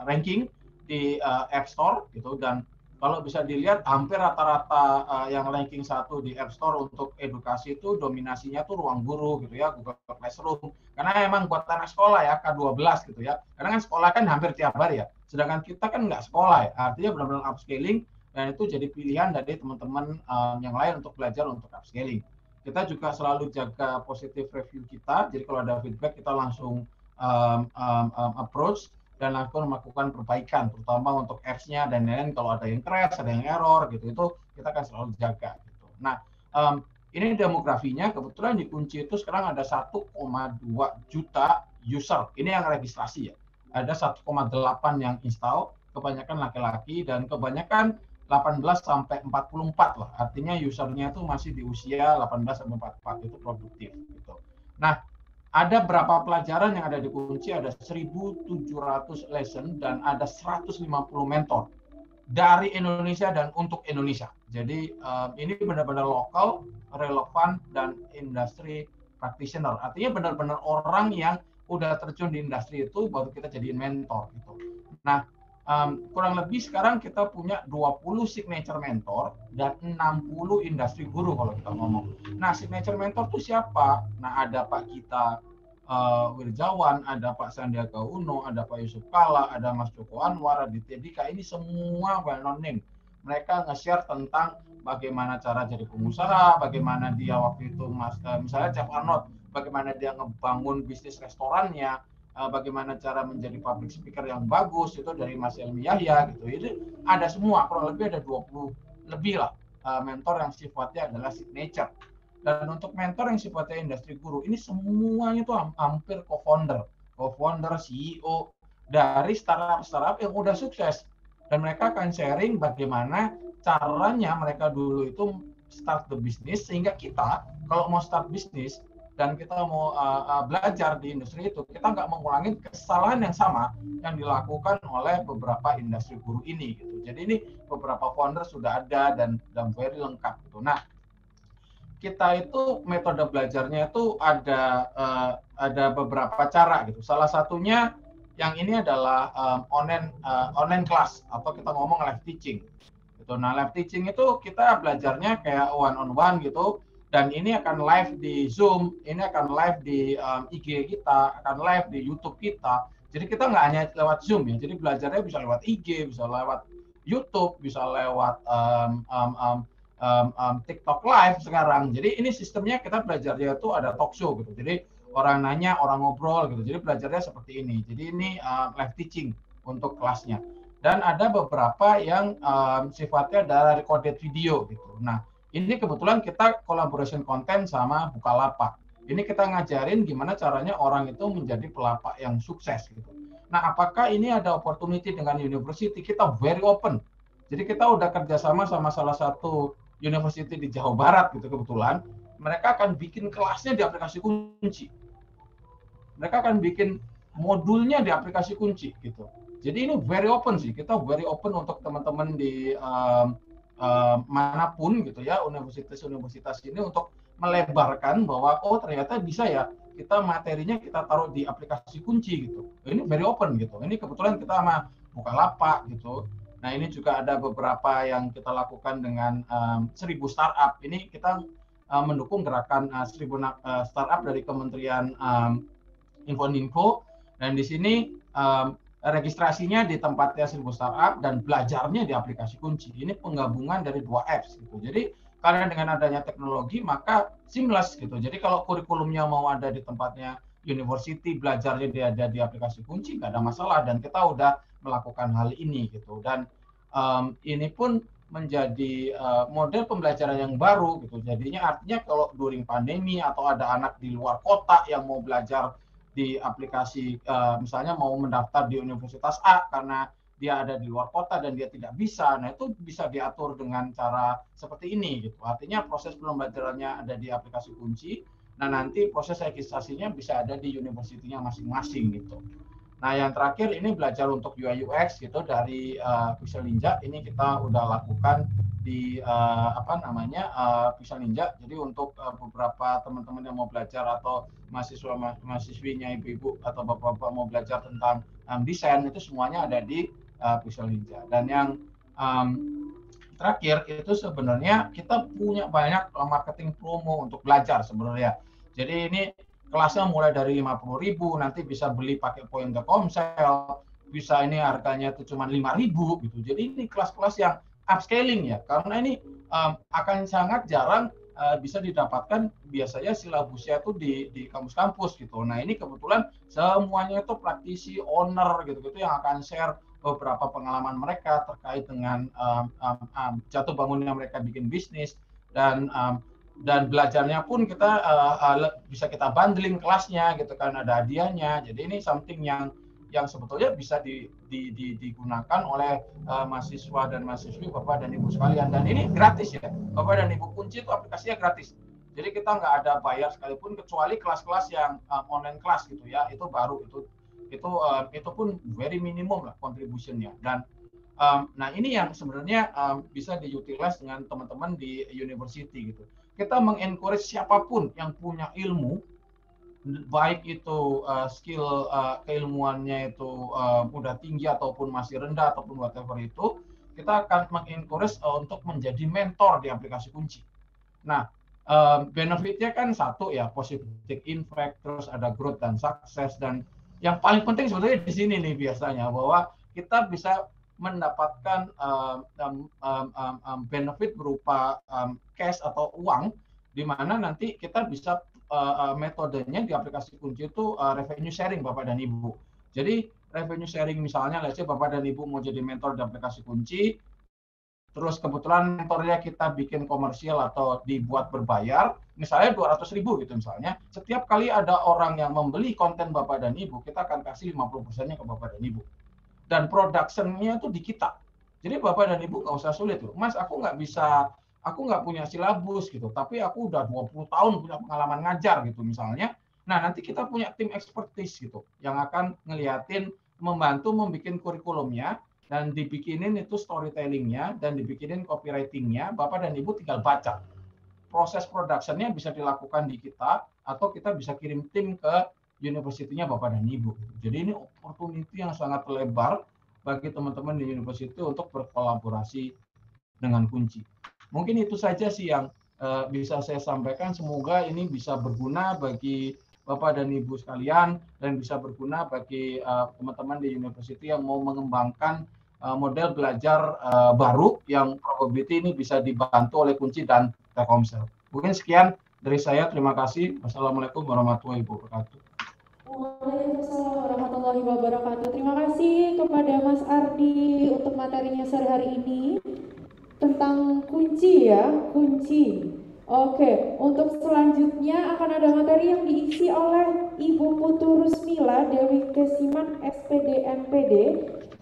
[SPEAKER 7] ranking di App Store gitu, dan Kalau bisa dilihat hampir rata-rata yang ranking 1 di App Store untuk edukasi itu dominasinya tuh Ruang Guru gitu ya, Google Classroom. Karena emang buat anak sekolah ya, K12 gitu ya. Karena kan sekolah kan hampir tiap hari ya. Sedangkan kita kan nggak sekolah ya. Artinya benar-benar upscaling dan itu jadi pilihan dari teman-teman yang lain untuk belajar untuk upscaling. Kita juga selalu jaga positive review kita. Jadi kalau ada feedback kita langsung approach dan langsung melakukan perbaikan, terutama untuk apps-nya dan lain-lain. Kalau ada yang crash, ada yang error gitu, itu kita akan selalu jaga. Gitu. Nah, ini demografinya kebetulan di Kunci itu sekarang ada 1,2 juta user. Ini yang registrasi ya. Ada 1,8 yang install, kebanyakan laki-laki dan kebanyakan 18 sampai 44 lah. Artinya usernya itu masih di usia 18 sampai 44 itu produktif gitu. Nah, ada berapa pelajaran yang ada di Kunci? Ada 1.700 lesson dan ada 150 mentor dari Indonesia dan untuk Indonesia. Jadi ini benar-benar lokal, relevan, dan industri practitioner. Artinya benar-benar orang yang udah terjun di industri itu baru kita jadiin mentor gitu. Nah, kurang lebih sekarang kita punya 20 signature mentor dan 60 industri guru kalau kita ngomong. Nah, signature mentor itu siapa? Nah, ada Pak Gita Wirjawan, ada Pak Sandiaga Uno, ada Pak Yusuf Kala, ada Mas Joko Anwar, Aditya Dika. Ini semua well-known name. Mereka nge-share tentang bagaimana cara jadi pengusaha, bagaimana dia waktu itu misalnya Chef Arnold, bagaimana dia ngebangun bisnis restorannya, bagaimana cara menjadi public speaker yang bagus, itu dari Mas Helmi Yahya gitu. Itu ada semua, kurang lebih ada 20 lebih lah mentor yang sifatnya adalah signature. Dan untuk mentor yang sifatnya industri guru, ini semuanya itu hampir co-founder, CEO dari startup yang udah sukses. Dan mereka akan sharing bagaimana caranya mereka dulu itu start the business, sehingga kita kalau mau start bisnis dan kita mau belajar di industri itu, kita nggak mengulangi kesalahan yang sama yang dilakukan oleh beberapa industri guru ini gitu. Jadi ini beberapa founder sudah ada dan very lengkap gitu. Nah, kita itu metode belajarnya itu ada beberapa cara gitu. Salah satunya yang ini adalah online class atau kita ngomong live teaching. Gitu. Nah, live teaching itu kita belajarnya kayak one on one gitu. Dan ini akan live di Zoom, ini akan live di IG kita, akan live di YouTube kita. Jadi kita nggak hanya lewat Zoom ya, jadi belajarnya bisa lewat IG, bisa lewat YouTube, bisa lewat TikTok Live sekarang. Jadi ini sistemnya kita belajarnya itu ada talk show gitu. Jadi orang nanya, orang ngobrol gitu. Jadi belajarnya seperti ini. Jadi ini live teaching untuk kelasnya. Dan ada beberapa yang sifatnya adalah recorded video gitu. Nah, ini kebetulan kita collaboration content sama Bukalapak. Ini kita ngajarin gimana caranya orang itu menjadi pelapak yang sukses gitu. Nah, apakah ini ada opportunity dengan university? Kita very open. Jadi kita udah kerjasama sama salah satu university di Jawa Barat gitu kebetulan. Mereka akan bikin kelasnya di aplikasi Kunci. Mereka akan bikin modulnya di aplikasi Kunci gitu. Jadi ini very open sih. Kita very open untuk teman-teman di manapun gitu ya, universitas-universitas ini untuk melebarkan bahwa oh ternyata bisa ya kita materinya kita taruh di aplikasi Kunci gitu. Ini very open gitu. Ini kebetulan kita sama Bukalapak gitu. Nah, ini juga ada beberapa yang kita lakukan dengan 1000 startup. Ini kita mendukung gerakan 1000 startup dari Kementerian Info. Dan di sini registrasinya di tempatnya 1000 startup dan belajarnya di aplikasi Kunci. Ini penggabungan dari 2 apps gitu. Jadi karena dengan adanya teknologi maka seamless gitu. Jadi kalau kurikulumnya mau ada di tempatnya university, belajarnya dia ada di aplikasi Kunci, nggak ada masalah. Dan kita udah melakukan hal ini gitu. Dan ini pun menjadi model pembelajaran yang baru gitu. Jadinya artinya kalau during pandemi atau ada anak di luar kota yang mau belajar di aplikasi, misalnya mau mendaftar di Universitas A karena dia ada di luar kota dan dia tidak bisa, nah itu bisa diatur dengan cara seperti ini gitu. Artinya proses pembelajarannya ada di aplikasi Kunci, nah nanti proses registrasinya bisa ada di universitinya masing-masing gitu. Nah yang terakhir ini belajar untuk UI UX gitu dari Pixel Ninja, ini kita udah lakukan di Pixel Ninja. Jadi untuk beberapa teman-teman yang mau belajar atau mahasiswinya ibu-ibu atau bapak-bapak mau belajar tentang desain itu semuanya ada di Pixel Ninja. Dan yang terakhir itu sebenarnya kita punya banyak marketing promo untuk belajar sebenarnya. Jadi ini kelasnya mulai dari 50.000, nanti bisa beli pakai poin Telkomsel, bisa ini harganya itu cuma 5.000 gitu. Jadi ini kelas-kelas yang upscaling ya, karena ini akan sangat jarang bisa didapatkan biasanya silabusnya itu di kampus-kampus gitu. Nah ini kebetulan semuanya itu praktisi, owner gitu-gitu yang akan share beberapa pengalaman mereka terkait dengan jatuh bangunnya mereka bikin bisnis, dan belajarnya pun kita bisa kita bundling kelasnya gitu kan, ada hadiahnya. Jadi ini something yang sebetulnya bisa digunakan oleh mahasiswa dan mahasiswi Bapak dan Ibu sekalian, dan ini gratis ya. Bapak dan Ibu kunci itu aplikasinya gratis. Jadi kita nggak ada bayar sekalipun, kecuali kelas-kelas yang online kelas gitu ya, itu baru itu pun very minimum lah contribution-nya. Dan nah ini yang sebenarnya bisa diutilize dengan teman-teman di university gitu. Kita mengencourage siapapun yang punya ilmu, baik itu skill keilmuannya itu udah tinggi ataupun masih rendah ataupun whatever itu, kita akan mengencourage untuk menjadi mentor di aplikasi kunci. Nah, benefitnya kan satu ya, positive impact, terus ada growth dan sukses, dan yang paling penting sebetulnya di sini nih biasanya bahwa kita bisa mendapatkan benefit berupa cash atau uang, di mana nanti kita bisa metodenya di aplikasi kunci itu revenue sharing Bapak dan Ibu. Jadi revenue sharing misalnya, let's say Bapak dan Ibu mau jadi mentor di aplikasi kunci, terus kebetulan mentornya kita bikin komersial atau dibuat berbayar, misalnya 200.000 gitu misalnya, setiap kali ada orang yang membeli konten Bapak dan Ibu, kita akan kasih 50%-nya ke Bapak dan Ibu. Dan production-nya itu di kita. Jadi Bapak dan Ibu nggak usah sulit loh. Mas, aku nggak punya silabus gitu, tapi aku udah 20 tahun punya pengalaman ngajar gitu misalnya. Nah, nanti kita punya tim expertise gitu, yang akan ngeliatin, membantu membuat kurikulumnya, dan dibikinin itu storytelling-nya, dan dibikinin copywriting-nya, Bapak dan Ibu tinggal baca. Proses production-nya bisa dilakukan di kita, atau kita bisa kirim tim ke university-nya Bapak dan Ibu. Jadi ini opportunity yang sangat lebar bagi teman-teman di university untuk berkolaborasi dengan kunci. Mungkin itu saja sih yang bisa saya sampaikan. Semoga ini bisa berguna bagi Bapak dan Ibu sekalian, dan bisa berguna bagi teman-teman di university yang mau mengembangkan model belajar baru yang probability ini bisa dibantu oleh kunci dan Telkomsel. Mungkin sekian dari saya. Terima kasih. Wassalamualaikum warahmatullahi wabarakatuh.
[SPEAKER 3] Waalaikumsalam warahmatullahi wabarakatuh. Terima kasih kepada Mas Ardi untuk materinya sore hari ini tentang kunci ya, kunci. Oke, untuk selanjutnya akan ada materi yang diisi oleh Ibu Putu Rusmila Dewi Kesiman SPD MPD,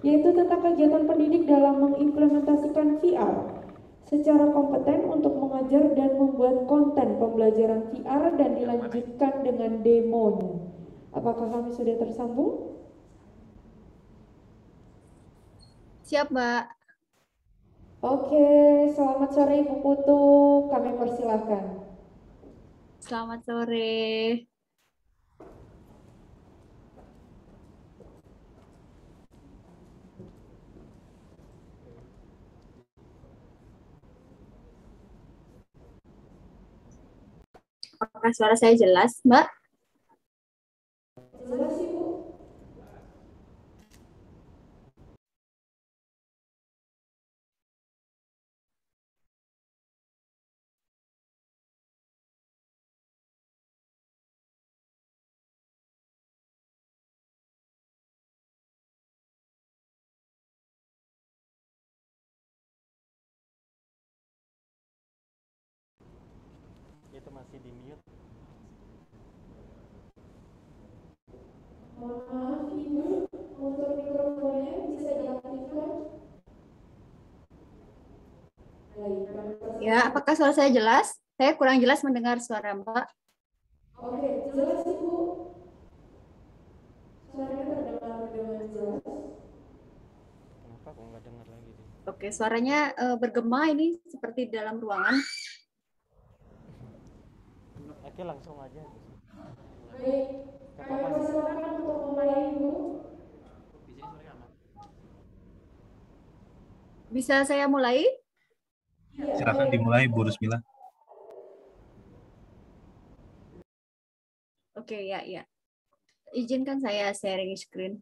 [SPEAKER 3] yaitu tentang kegiatan pendidik dalam mengimplementasikan VR secara kompeten untuk mengajar dan membuat konten pembelajaran VR, dan dilanjutkan dengan demonya. Apakah kami sudah tersambung?
[SPEAKER 9] Siap, Mbak.
[SPEAKER 3] Oke, selamat sore Ibu Putu, kami persilahkan.
[SPEAKER 9] Selamat sore. Apakah suara saya jelas, Mbak?
[SPEAKER 3] Jelas, Ibu.
[SPEAKER 10] Itu masih di mute.
[SPEAKER 3] Mohon maaf Ibu, untuk mikrofonnya bisa diaktifkan.
[SPEAKER 9] Ya, apakah suara saya jelas? Saya kurang jelas mendengar suara Mbak.
[SPEAKER 3] Oke, jelas Ibu. Suaranya terdengar dengan jelas.
[SPEAKER 10] Kenapa kok nggak dengar lagi?
[SPEAKER 9] Oke, suaranya bergema ini seperti dalam ruangan.
[SPEAKER 10] Oke, langsung aja.
[SPEAKER 3] Baik, kami persilakan untuk memulai Ibu.
[SPEAKER 9] Bisa saya mulai?
[SPEAKER 6] Silakan dimulai, Bu Rusmila.
[SPEAKER 9] Oke, ya. Izinkan saya sharing screen.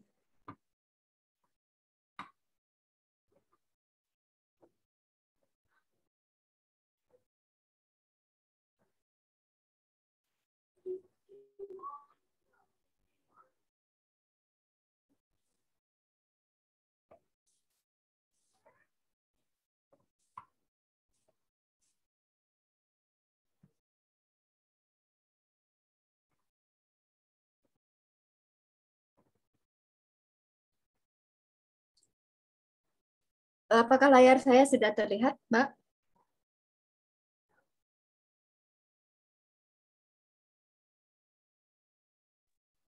[SPEAKER 9] Apakah layar saya sudah terlihat, Mbak?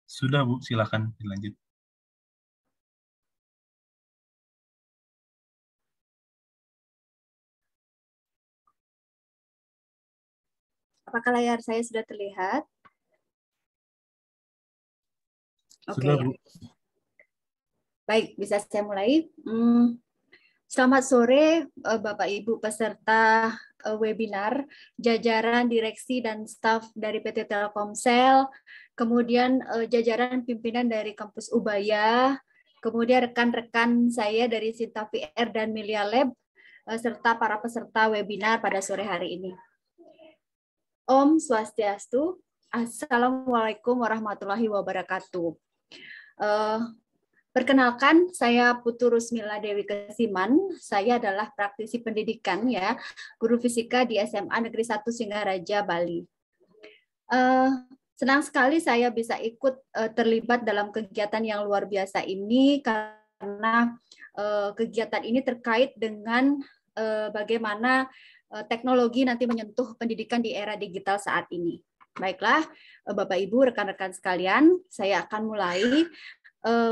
[SPEAKER 6] Sudah, Bu. Silakan dilanjut.
[SPEAKER 9] Apakah layar saya sudah terlihat? Oke,
[SPEAKER 6] Sudah,
[SPEAKER 9] ya.
[SPEAKER 6] Bu.
[SPEAKER 9] Baik, bisa saya mulai. Selamat sore, Bapak Ibu peserta webinar, jajaran direksi dan staf dari PT Telkomsel, kemudian jajaran pimpinan dari Kampus Ubaya, kemudian rekan-rekan saya dari Sinta VR dan Melia Lab, serta para peserta webinar pada sore hari ini. Om Swastiastu, Assalamualaikum warahmatullahi wabarakatuh. Perkenalkan, saya Putu Rusmila Dewi Kesiman. Saya adalah praktisi pendidikan, ya, guru fisika di SMA Negeri 1 Singaraja, Bali. Senang sekali saya bisa ikut terlibat dalam kegiatan yang luar biasa ini karena kegiatan ini terkait dengan bagaimana teknologi nanti menyentuh pendidikan di era digital saat ini. Baiklah, Bapak Ibu, rekan-rekan sekalian, saya akan mulai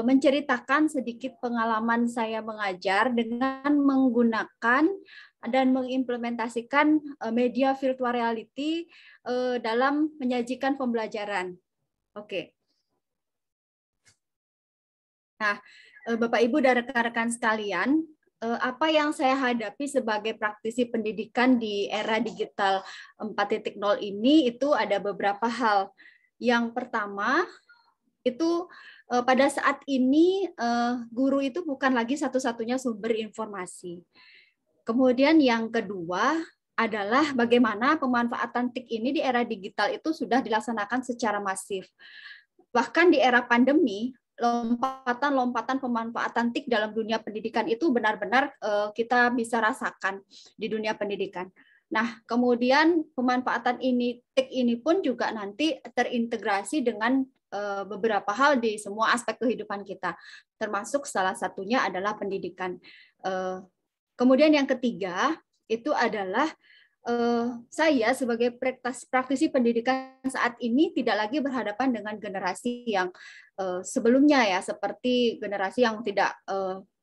[SPEAKER 9] menceritakan sedikit pengalaman saya mengajar dengan menggunakan dan mengimplementasikan media virtual reality dalam menyajikan pembelajaran. Oke. Nah, Bapak Ibu dan rekan-rekan sekalian, apa yang saya hadapi sebagai praktisi pendidikan di era digital 4.0 ini itu ada beberapa hal. Yang pertama, itu pada saat ini guru itu bukan lagi satu-satunya sumber informasi. Kemudian yang kedua adalah bagaimana pemanfaatan TIK ini di era digital itu sudah dilaksanakan secara masif. Bahkan di era pandemi, lompatan-lompatan pemanfaatan TIK dalam dunia pendidikan itu benar-benar kita bisa rasakan di dunia pendidikan. Nah, kemudian pemanfaatan TIK ini pun juga nanti terintegrasi dengan beberapa hal di semua aspek kehidupan kita, termasuk salah satunya adalah pendidikan. Kemudian yang ketiga itu adalah saya sebagai praktisi pendidikan saat ini tidak lagi berhadapan dengan generasi yang sebelumnya, ya, seperti generasi yang tidak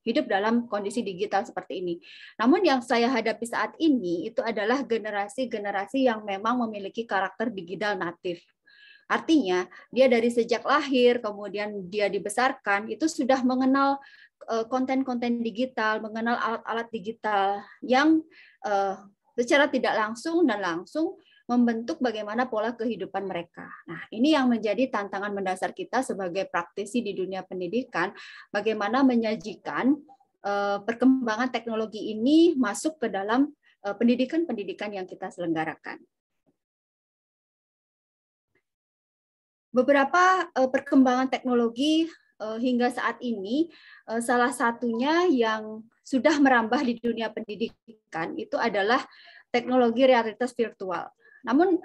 [SPEAKER 9] hidup dalam kondisi digital seperti ini. Namun yang saya hadapi saat ini itu adalah generasi-generasi yang memang memiliki karakter digital natif. Artinya, dia dari sejak lahir, kemudian dia dibesarkan, itu sudah mengenal konten-konten digital, mengenal alat-alat digital yang secara tidak langsung dan langsung membentuk bagaimana pola kehidupan mereka. Nah, ini yang menjadi tantangan mendasar kita sebagai praktisi di dunia pendidikan, bagaimana menyajikan perkembangan teknologi ini masuk ke dalam pendidikan-pendidikan yang kita selenggarakan. Beberapa perkembangan teknologi hingga saat ini, salah satunya yang sudah merambah di dunia pendidikan itu adalah teknologi realitas virtual. Namun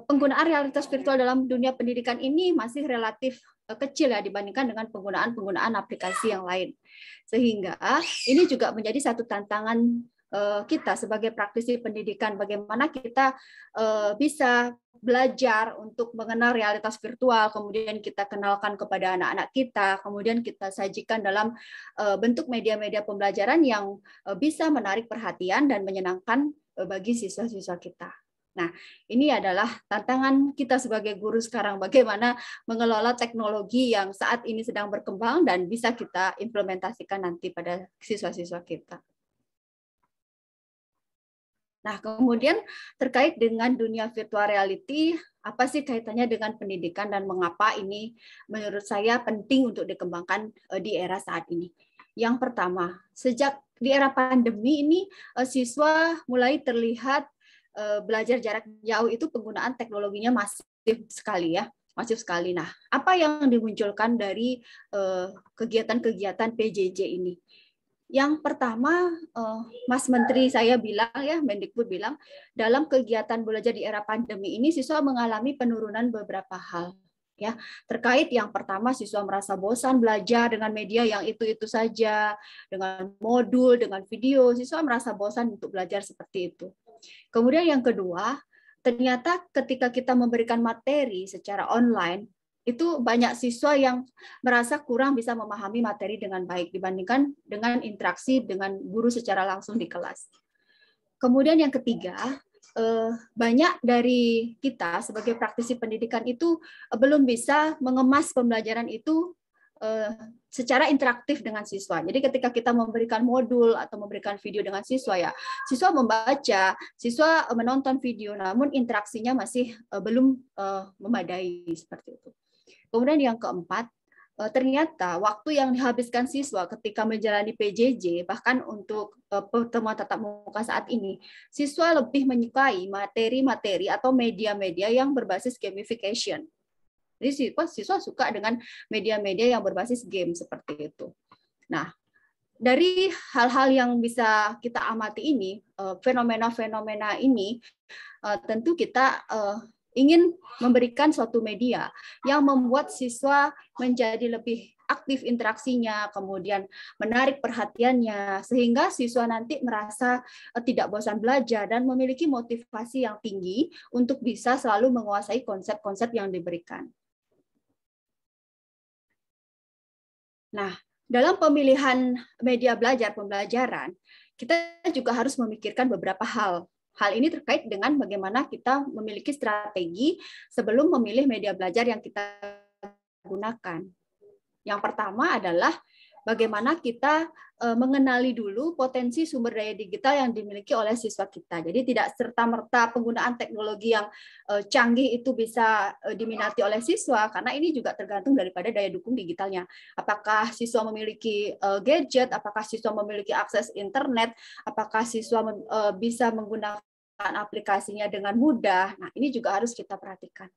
[SPEAKER 9] penggunaan realitas virtual dalam dunia pendidikan ini masih relatif kecil, ya, dibandingkan dengan penggunaan aplikasi yang lain. Sehingga ini juga menjadi satu tantangan kita sebagai praktisi pendidikan, bagaimana kita bisa belajar untuk mengenal realitas virtual, kemudian kita kenalkan kepada anak-anak kita, kemudian kita sajikan dalam bentuk media-media pembelajaran yang bisa menarik perhatian dan menyenangkan bagi siswa-siswa kita. Nah, ini adalah tantangan kita sebagai guru sekarang, bagaimana mengelola teknologi yang saat ini sedang berkembang dan bisa kita implementasikan nanti pada siswa-siswa kita. Nah, kemudian terkait dengan dunia virtual reality, apa sih kaitannya dengan pendidikan dan mengapa ini menurut saya penting untuk dikembangkan di era saat ini? Yang pertama, sejak di era pandemi ini siswa mulai terlihat belajar jarak jauh itu penggunaan teknologinya masif sekali ya, masif sekali. Nah, apa yang dimunculkan dari kegiatan-kegiatan PJJ ini? Yang pertama, Mas Menteri saya bilang ya, Mendikbud bilang, dalam kegiatan belajar di era pandemi ini siswa mengalami penurunan beberapa hal. Ya, terkait yang pertama siswa merasa bosan belajar dengan media yang itu-itu saja, dengan modul, dengan video, siswa merasa bosan untuk belajar seperti itu. Kemudian yang kedua, ternyata ketika kita memberikan materi secara online, itu banyak siswa yang merasa kurang bisa memahami materi dengan baik dibandingkan dengan interaksi dengan guru secara langsung di kelas. Kemudian yang ketiga, banyak dari kita sebagai praktisi pendidikan itu belum bisa mengemas pembelajaran itu secara interaktif dengan siswa. Jadi ketika kita memberikan modul atau memberikan video dengan siswa ya, siswa membaca, siswa menonton video, namun interaksinya masih belum memadai seperti itu. Kemudian yang keempat, ternyata waktu yang dihabiskan siswa ketika menjalani PJJ, bahkan untuk pertemuan tatap muka saat ini, siswa lebih menyukai materi-materi atau media-media yang berbasis gamification. Jadi siswa suka dengan media-media yang berbasis game seperti itu. Nah, dari hal-hal yang bisa kita amati ini, fenomena-fenomena ini, tentu kita ingin memberikan suatu media yang membuat siswa menjadi lebih aktif interaksinya, kemudian menarik perhatiannya, sehingga siswa nanti merasa tidak bosan belajar dan memiliki motivasi yang tinggi untuk bisa selalu menguasai konsep-konsep yang diberikan. Nah, dalam pemilihan media belajar pembelajaran, kita juga harus memikirkan beberapa hal. Hal ini terkait dengan bagaimana kita memiliki strategi sebelum memilih media belajar yang kita gunakan. Yang pertama adalah bagaimana kita mengenali dulu potensi sumber daya digital yang dimiliki oleh siswa kita. Jadi tidak serta-merta penggunaan teknologi yang canggih itu bisa diminati oleh siswa, karena ini juga tergantung daripada daya dukung digitalnya. Apakah siswa memiliki gadget, apakah siswa memiliki akses internet, apakah siswa bisa menggunakan aplikasinya dengan mudah. Nah, ini juga harus kita perhatikan.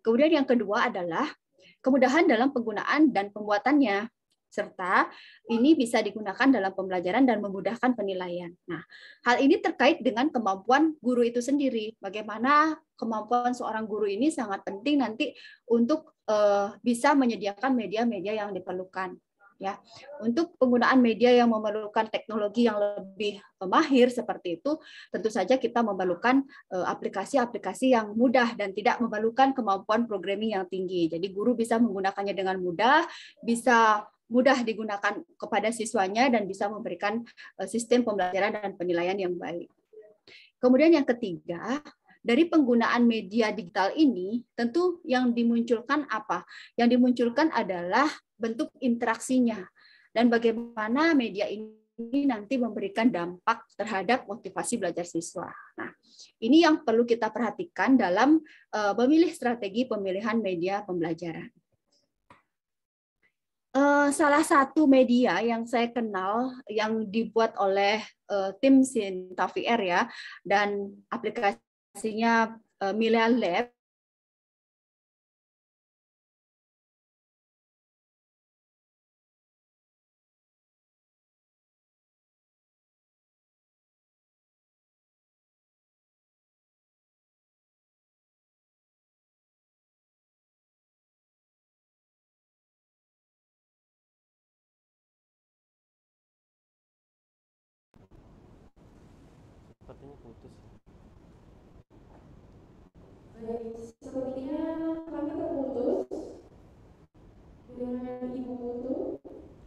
[SPEAKER 9] Kemudian yang kedua adalah kemudahan dalam penggunaan dan pembuatannya, serta ini bisa digunakan dalam pembelajaran dan memudahkan penilaian. Nah, hal ini terkait dengan kemampuan guru itu sendiri. Bagaimana kemampuan seorang guru ini sangat penting nanti untuk bisa menyediakan media-media yang diperlukan. Ya, untuk penggunaan media yang memerlukan teknologi yang lebih mahir seperti itu, tentu saja kita memerlukan aplikasi-aplikasi yang mudah dan tidak memerlukan kemampuan programming yang tinggi. Jadi guru bisa menggunakannya dengan mudah, bisa mudah digunakan kepada siswanya dan bisa memberikan sistem pembelajaran dan penilaian yang baik. Kemudian yang ketiga, dari penggunaan media digital ini, tentu yang dimunculkan apa? Yang dimunculkan adalah bentuk interaksinya dan bagaimana media ini nanti memberikan dampak terhadap motivasi belajar siswa. Nah, ini yang perlu kita perhatikan dalam memilih strategi pemilihan media pembelajaran. Salah satu media yang saya kenal yang dibuat oleh tim Sintavier ya, dan aplikasinya Milea Lab,
[SPEAKER 10] Sepertinya putus.
[SPEAKER 3] Sepertinya kami terputus dengan Ibu Putu.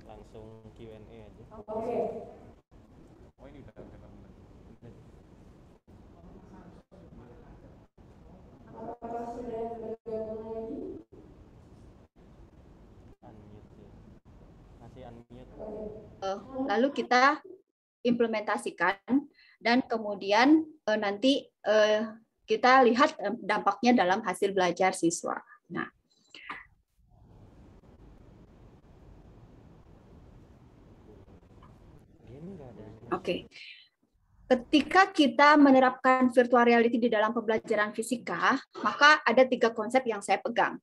[SPEAKER 10] Langsung Q&A aja.
[SPEAKER 3] Oke.
[SPEAKER 1] Oh, ini udah
[SPEAKER 3] Apakah sudah bergabung lagi?
[SPEAKER 10] Unmute ya. Masih unmute.
[SPEAKER 9] Lalu kita implementasikan dan kemudian nanti kita lihat dampaknya dalam hasil belajar siswa. Nah, oke. Ketika kita menerapkan virtual reality di dalam pembelajaran fisika, maka ada 3 konsep yang saya pegang.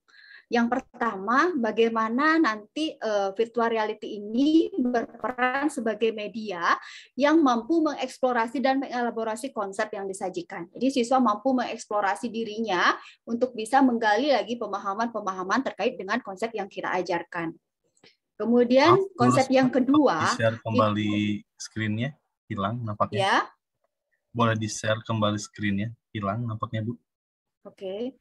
[SPEAKER 9] Yang pertama, bagaimana nanti virtual reality ini berperan sebagai media yang mampu mengeksplorasi dan mengelaborasi konsep yang disajikan. Jadi siswa mampu mengeksplorasi dirinya untuk bisa menggali lagi pemahaman-pemahaman terkait dengan konsep yang kita ajarkan. Kemudian konsep yang kedua,
[SPEAKER 6] di-share kembali screen-nya, hilang nampaknya.
[SPEAKER 9] Ya.
[SPEAKER 6] Boleh di-share kembali screen-nya, hilang nampaknya, Bu.
[SPEAKER 9] Oke.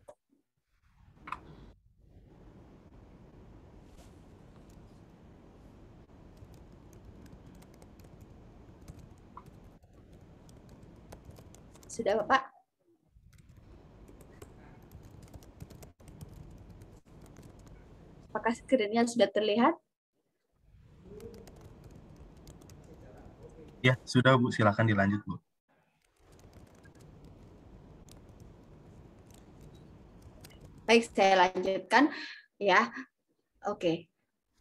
[SPEAKER 9] Sudah, Bapak? Apakah screen-nya sudah terlihat?
[SPEAKER 6] Ya, sudah, Bu. Silakan dilanjut, Bu.
[SPEAKER 9] Baik, saya lanjutkan ya. Oke.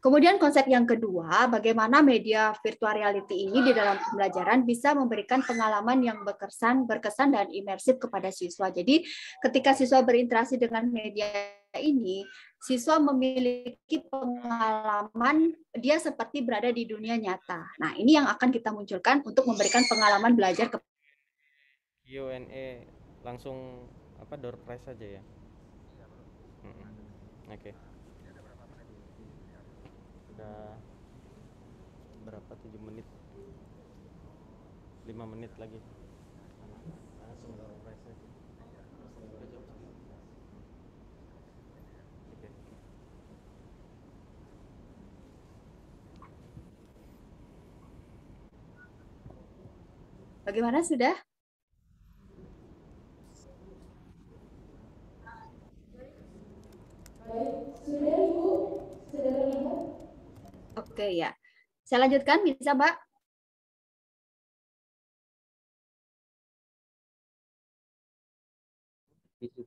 [SPEAKER 9] Kemudian konsep yang kedua, bagaimana media virtual reality ini di dalam pembelajaran bisa memberikan pengalaman yang berkesan dan imersif kepada siswa. Jadi ketika siswa berinteraksi dengan media ini, siswa memiliki pengalaman dia seperti berada di dunia nyata. Nah, ini yang akan kita munculkan untuk memberikan pengalaman belajar ke
[SPEAKER 10] Q&A langsung door prize saja ya. Oke. Sudah berapa, 7 menit, 5 menit lagi langsung door prize aja. Oke.
[SPEAKER 9] Bagaimana, sudah?
[SPEAKER 11] Sudah, Ibu? Sudah terlihat?
[SPEAKER 9] Oke, ya. Saya lanjutkan, bisa, Mbak?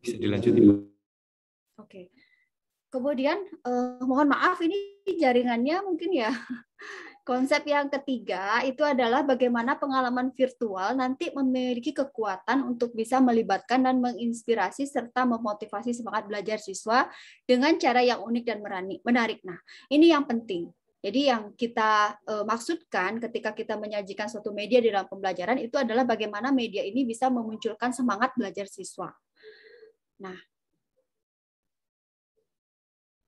[SPEAKER 8] Bisa dilanjut, Ibu.
[SPEAKER 9] Oke. Kemudian, mohon maaf, ini jaringannya mungkin ya. Konsep yang ketiga itu adalah bagaimana pengalaman virtual nanti memiliki kekuatan untuk bisa melibatkan dan menginspirasi serta memotivasi semangat belajar siswa dengan cara yang unik dan menarik. Nah, ini yang penting. Jadi yang kita maksudkan ketika kita menyajikan suatu media di dalam pembelajaran itu adalah bagaimana media ini bisa memunculkan semangat belajar siswa. Nah,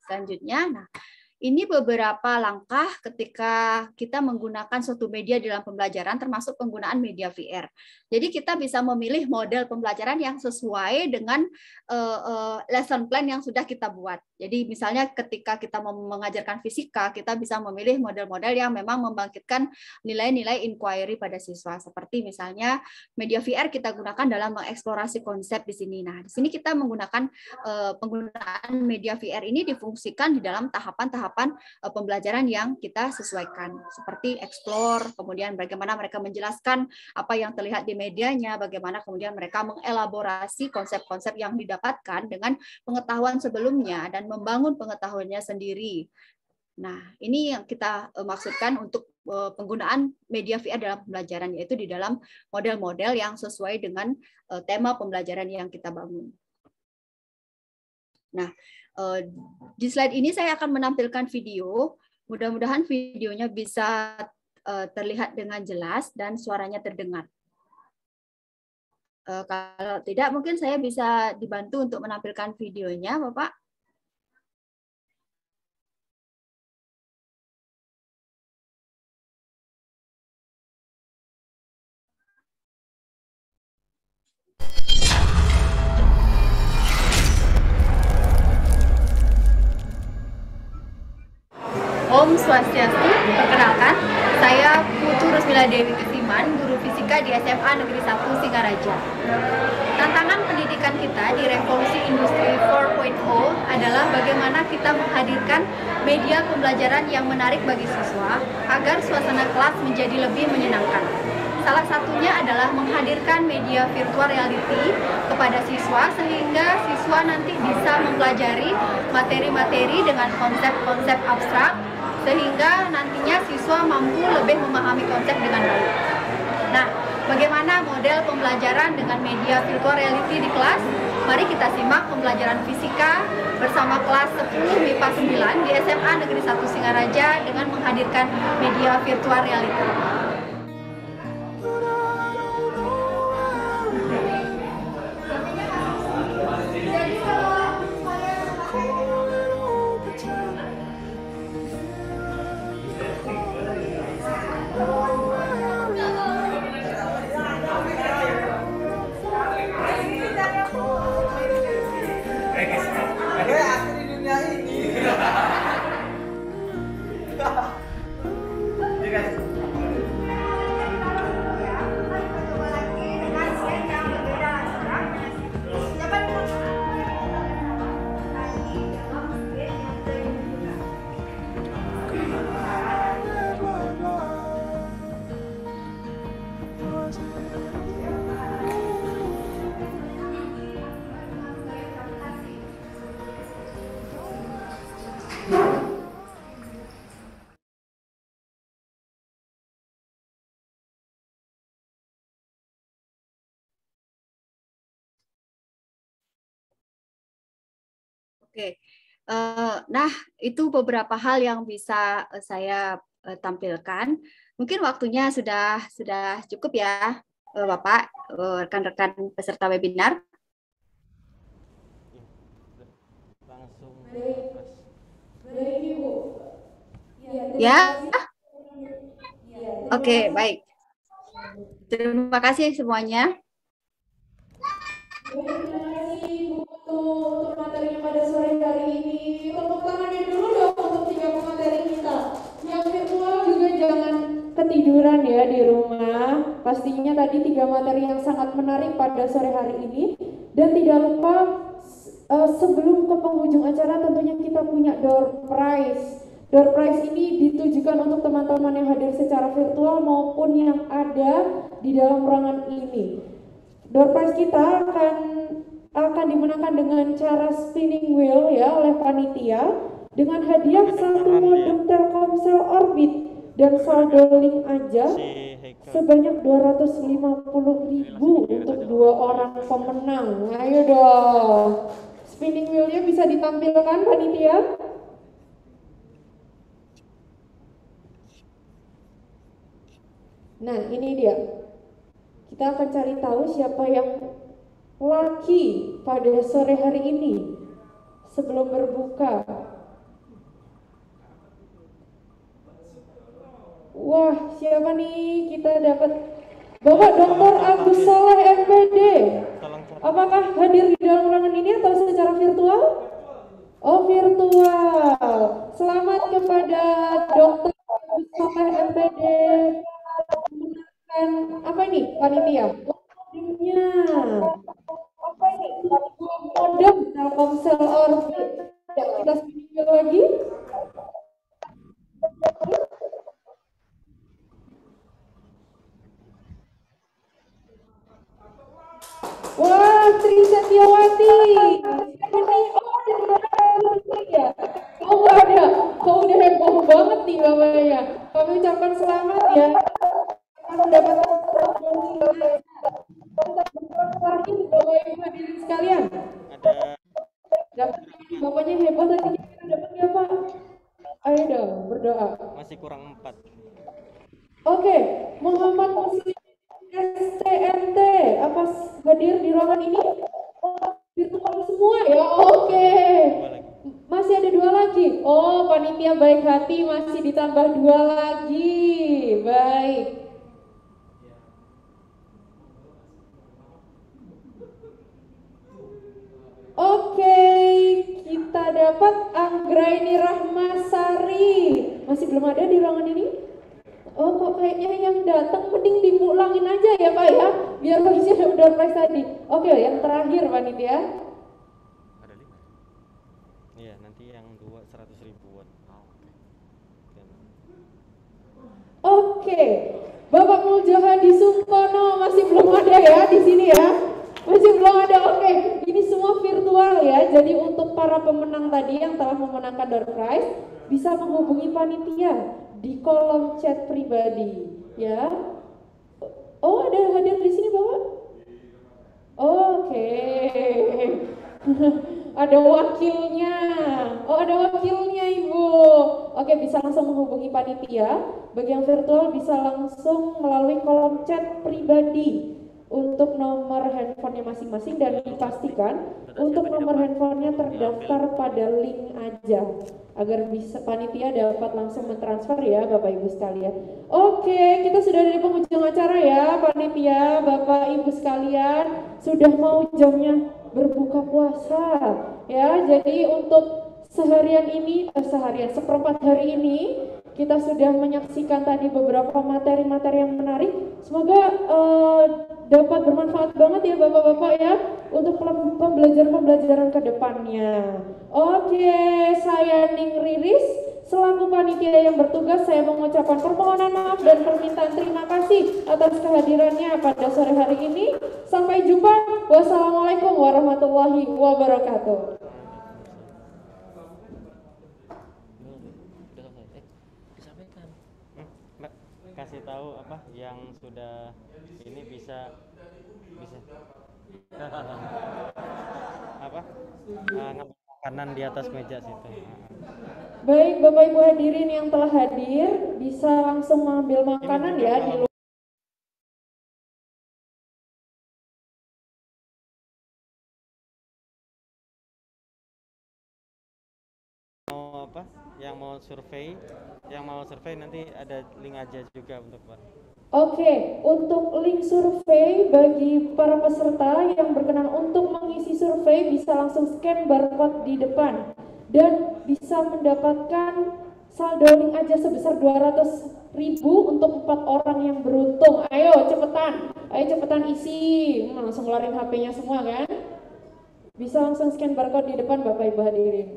[SPEAKER 9] selanjutnya, ini beberapa langkah ketika kita menggunakan suatu media dalam pembelajaran, termasuk penggunaan media VR. Jadi kita bisa memilih model pembelajaran yang sesuai dengan lesson plan yang sudah kita buat. Jadi misalnya ketika kita mau mengajarkan fisika, kita bisa memilih model-model yang memang membangkitkan nilai-nilai inquiry pada siswa. Seperti misalnya media VR kita gunakan dalam mengeksplorasi konsep di sini. Nah, di sini kita menggunakan penggunaan media VR ini difungsikan di dalam tahapan-tahapan pembelajaran yang kita sesuaikan, seperti explore, kemudian bagaimana mereka menjelaskan apa yang terlihat di medianya, bagaimana kemudian mereka mengelaborasi konsep-konsep yang didapatkan dengan pengetahuan sebelumnya dan membangun pengetahuannya sendiri. Nah, ini yang kita maksudkan untuk penggunaan media VR dalam pembelajaran, yaitu di dalam model-model yang sesuai dengan tema pembelajaran yang kita bangun. Nah, di slide ini saya akan menampilkan video. Mudah-mudahan videonya bisa terlihat dengan jelas dan suaranya terdengar. Kalau tidak, mungkin saya bisa dibantu untuk menampilkan videonya, Bapak. Om Swastiastu, perkenalkan, saya Putu Rusmila Dewi Kesiman, guru fisika di SMA Negeri 1 Singaraja. Tantangan pendidikan kita di revolusi industri 4.0 adalah bagaimana kita menghadirkan media pembelajaran yang menarik bagi siswa agar suasana kelas menjadi lebih menyenangkan. Salah satunya adalah menghadirkan media virtual reality kepada siswa sehingga siswa nanti bisa mempelajari materi-materi dengan konsep-konsep abstrak sehingga nantinya siswa mampu lebih memahami konsep dengan baik. Nah, bagaimana model pembelajaran dengan media virtual reality di kelas? Mari kita simak pembelajaran fisika bersama kelas 10 MIPA 9 di SMA Negeri 1 Singaraja dengan menghadirkan media virtual reality. Oke, nah itu beberapa hal yang bisa saya tampilkan. Mungkin waktunya sudah cukup ya, Bapak, rekan-rekan peserta webinar.
[SPEAKER 11] Langsung. Baik, Ibu.
[SPEAKER 9] Ya, oke, baik. Terima kasih semuanya.
[SPEAKER 11] Terima kasih Bu untuk materinya pada sore hari ini. Tepuk tangannya dulu dong untuk 3 pemateri kita. Yang virtual juga jangan ketiduran ya di rumah. Pastinya tadi 3 materi yang sangat menarik pada sore hari ini. Dan tidak lupa sebelum ke penghujung acara tentunya kita punya door prize. Door prize ini ditujukan untuk teman-teman yang hadir secara virtual maupun yang ada di dalam ruangan ini. Door prize kita akan dimenangkan dengan cara spinning wheel ya oleh panitia dengan hadiah 1 modem Telkomsel Orbit dan saldo link aja sebanyak 250.000 untuk 2 orang pemenang. Ayo dong. Spinning wheel-nya bisa ditampilkan panitia? Nah, ini dia. Kita akan cari tahu siapa yang lucky pada sore hari ini sebelum berbuka. Wah, siapa nih? Kita dapat Bapak Dr. Agus Saleh MPD. Apakah hadir di dalam ruangan ini atau secara virtual? Oh, virtual. Selamat kepada Dr. Agus Saleh MPD. Dan apa ini panitia? Modemnya. Apa ini? Modem Telkomsel Orbit. Ya, kita spinning lagi. Wah, Tri Setiawati. Ini ya. Oh, nggak ada. Oh, udah heboh banget nih bapaknya. Kami ucapkan selamat ya. Mendapatkan terakhir Bapak Ibu hadirin sekalian. Dapat bapaknya hebat tadi kita dapat ya Pak. Ayo dong berdoa.
[SPEAKER 10] Masih kurang 4.
[SPEAKER 11] Oke, Muhammad Muslim STMT apa hadir di ruangan ini? Virtual semua ya. Oke. Masih ada 2 lagi. Oh, panitia baik hati masih ditambah 2 lagi. Baik. Oke, kita dapat Anggraini Rahmasari. Masih belum ada di ruangan ini? Oh, kok kayaknya yang datang mending dipulangin aja ya Pak ya, biar bisa udah price tadi. Oke, yang terakhir panitia.
[SPEAKER 10] Ada 5. Iya, nanti yang 2 100 ribuan.
[SPEAKER 11] Oke, Bapak Muljo Hadi Sungkono masih belum ada ya di sini ya? Masih belum ada, oke. Ini semua virtual ya, jadi untuk para pemenang tadi yang telah memenangkan door prize bisa menghubungi panitia di kolom chat pribadi ya. Oh, ada hadir di sini Bapak? Oke. Ada wakilnya. Oh, ada wakilnya Ibu. Oke, bisa langsung menghubungi panitia. Bagi yang virtual bisa langsung melalui kolom chat pribadi untuk nomor handphonenya masing-masing dan dipastikan untuk nomor handphonenya terdaftar pada link aja agar bisa panitia dapat langsung mentransfer ya Bapak Ibu sekalian. Oke, kita sudah di penghujung acara ya panitia, Bapak Ibu sekalian, sudah mau jamnya berbuka puasa ya. Jadi untuk seharian ini, seperempat hari ini kita sudah menyaksikan tadi beberapa materi-materi yang menarik. Semoga dapat bermanfaat banget ya Bapak-Bapak ya untuk pembelajaran ke depannya. Oke, saya Ning Riris selaku panitia yang bertugas, saya mengucapkan permohonan maaf dan permintaan terima kasih atas kehadirannya pada sore hari ini. Sampai jumpa. Wassalamualaikum warahmatullahi wabarakatuh.
[SPEAKER 10] Kasih tahu apa yang sudah ini bisa apa ngambil makanan di atas meja situ.
[SPEAKER 11] Baik, Bapak Ibu hadirin yang telah hadir bisa langsung mengambil makanan ya di luar.
[SPEAKER 10] Mau apa? Yang mau survei nanti ada link aja juga untuk Pak.
[SPEAKER 11] Oke, untuk link survei bagi para peserta yang berkenan untuk mengisi survei bisa langsung scan barcode di depan dan bisa mendapatkan saldo link aja sebesar 200.000 untuk 4 orang yang beruntung. Ayo cepetan isi. Langsung ngeluarin HP-nya semua kan? Bisa langsung scan barcode di depan Bapak Ibu hadirin.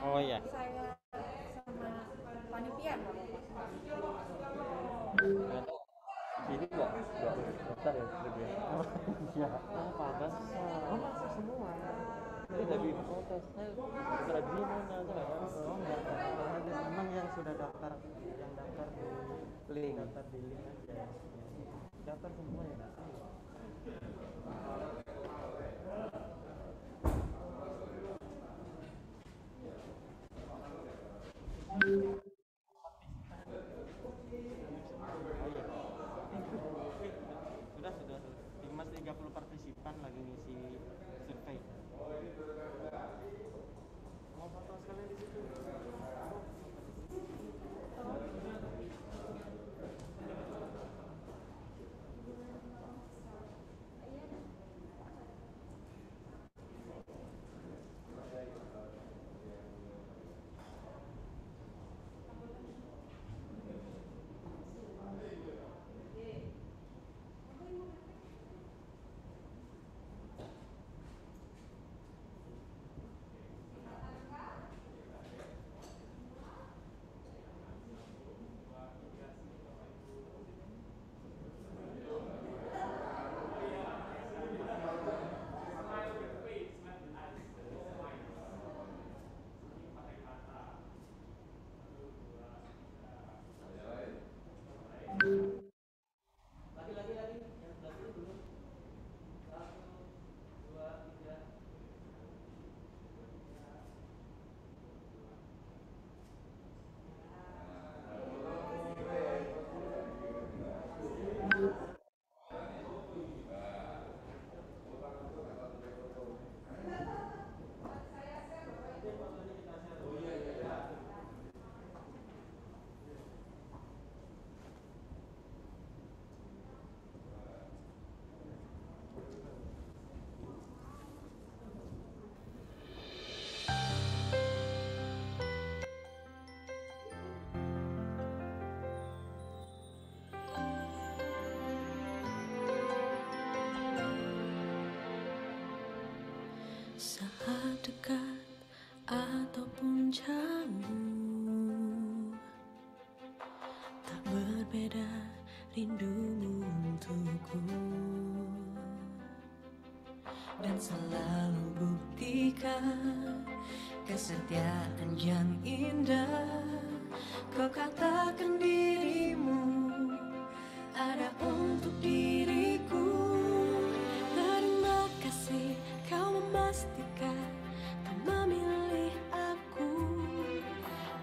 [SPEAKER 10] Oh iya.
[SPEAKER 11] Saya sama panitia.
[SPEAKER 10] Ini enggak daftar ya sebagai. Iya. Pantas. Oh, masuk semua. Ini dari foto saya sudah di mana ada teman yang sudah daftar di link aja. Daftar semua ya. Sudah. Masih 30 partisipan lagi ngisi survei. Mau foto sekalian di situ.
[SPEAKER 12] saat dekat ataupun jauh, tak berbeda rindumu untukku, dan selalu buktikan kesetiaan yang indah. Kau katakan dirimu ada untuk diriku. Terima kasih kau memastikan kau memilih aku.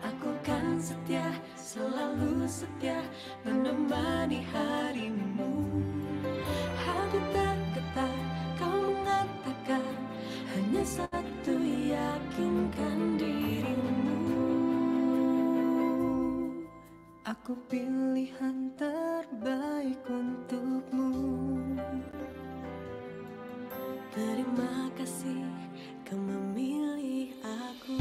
[SPEAKER 12] Aku kan setia, selalu setia menemani harimu. Hati tergetar kau mengatakan hanya satu, yakinkan dirimu. Aku pilihan terbaik untukmu. Terima kasih kau memilih aku.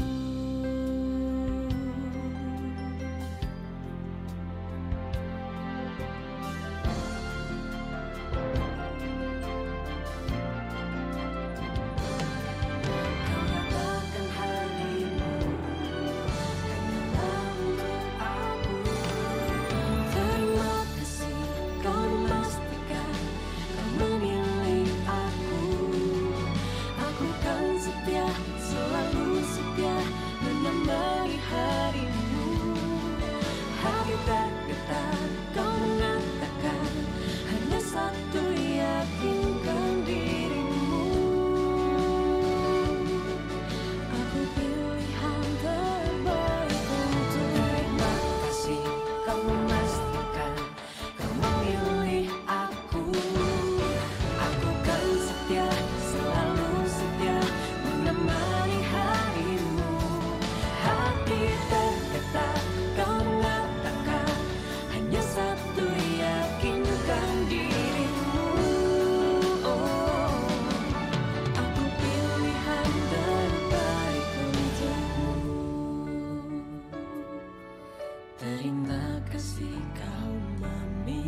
[SPEAKER 12] Terima kasih kau memilih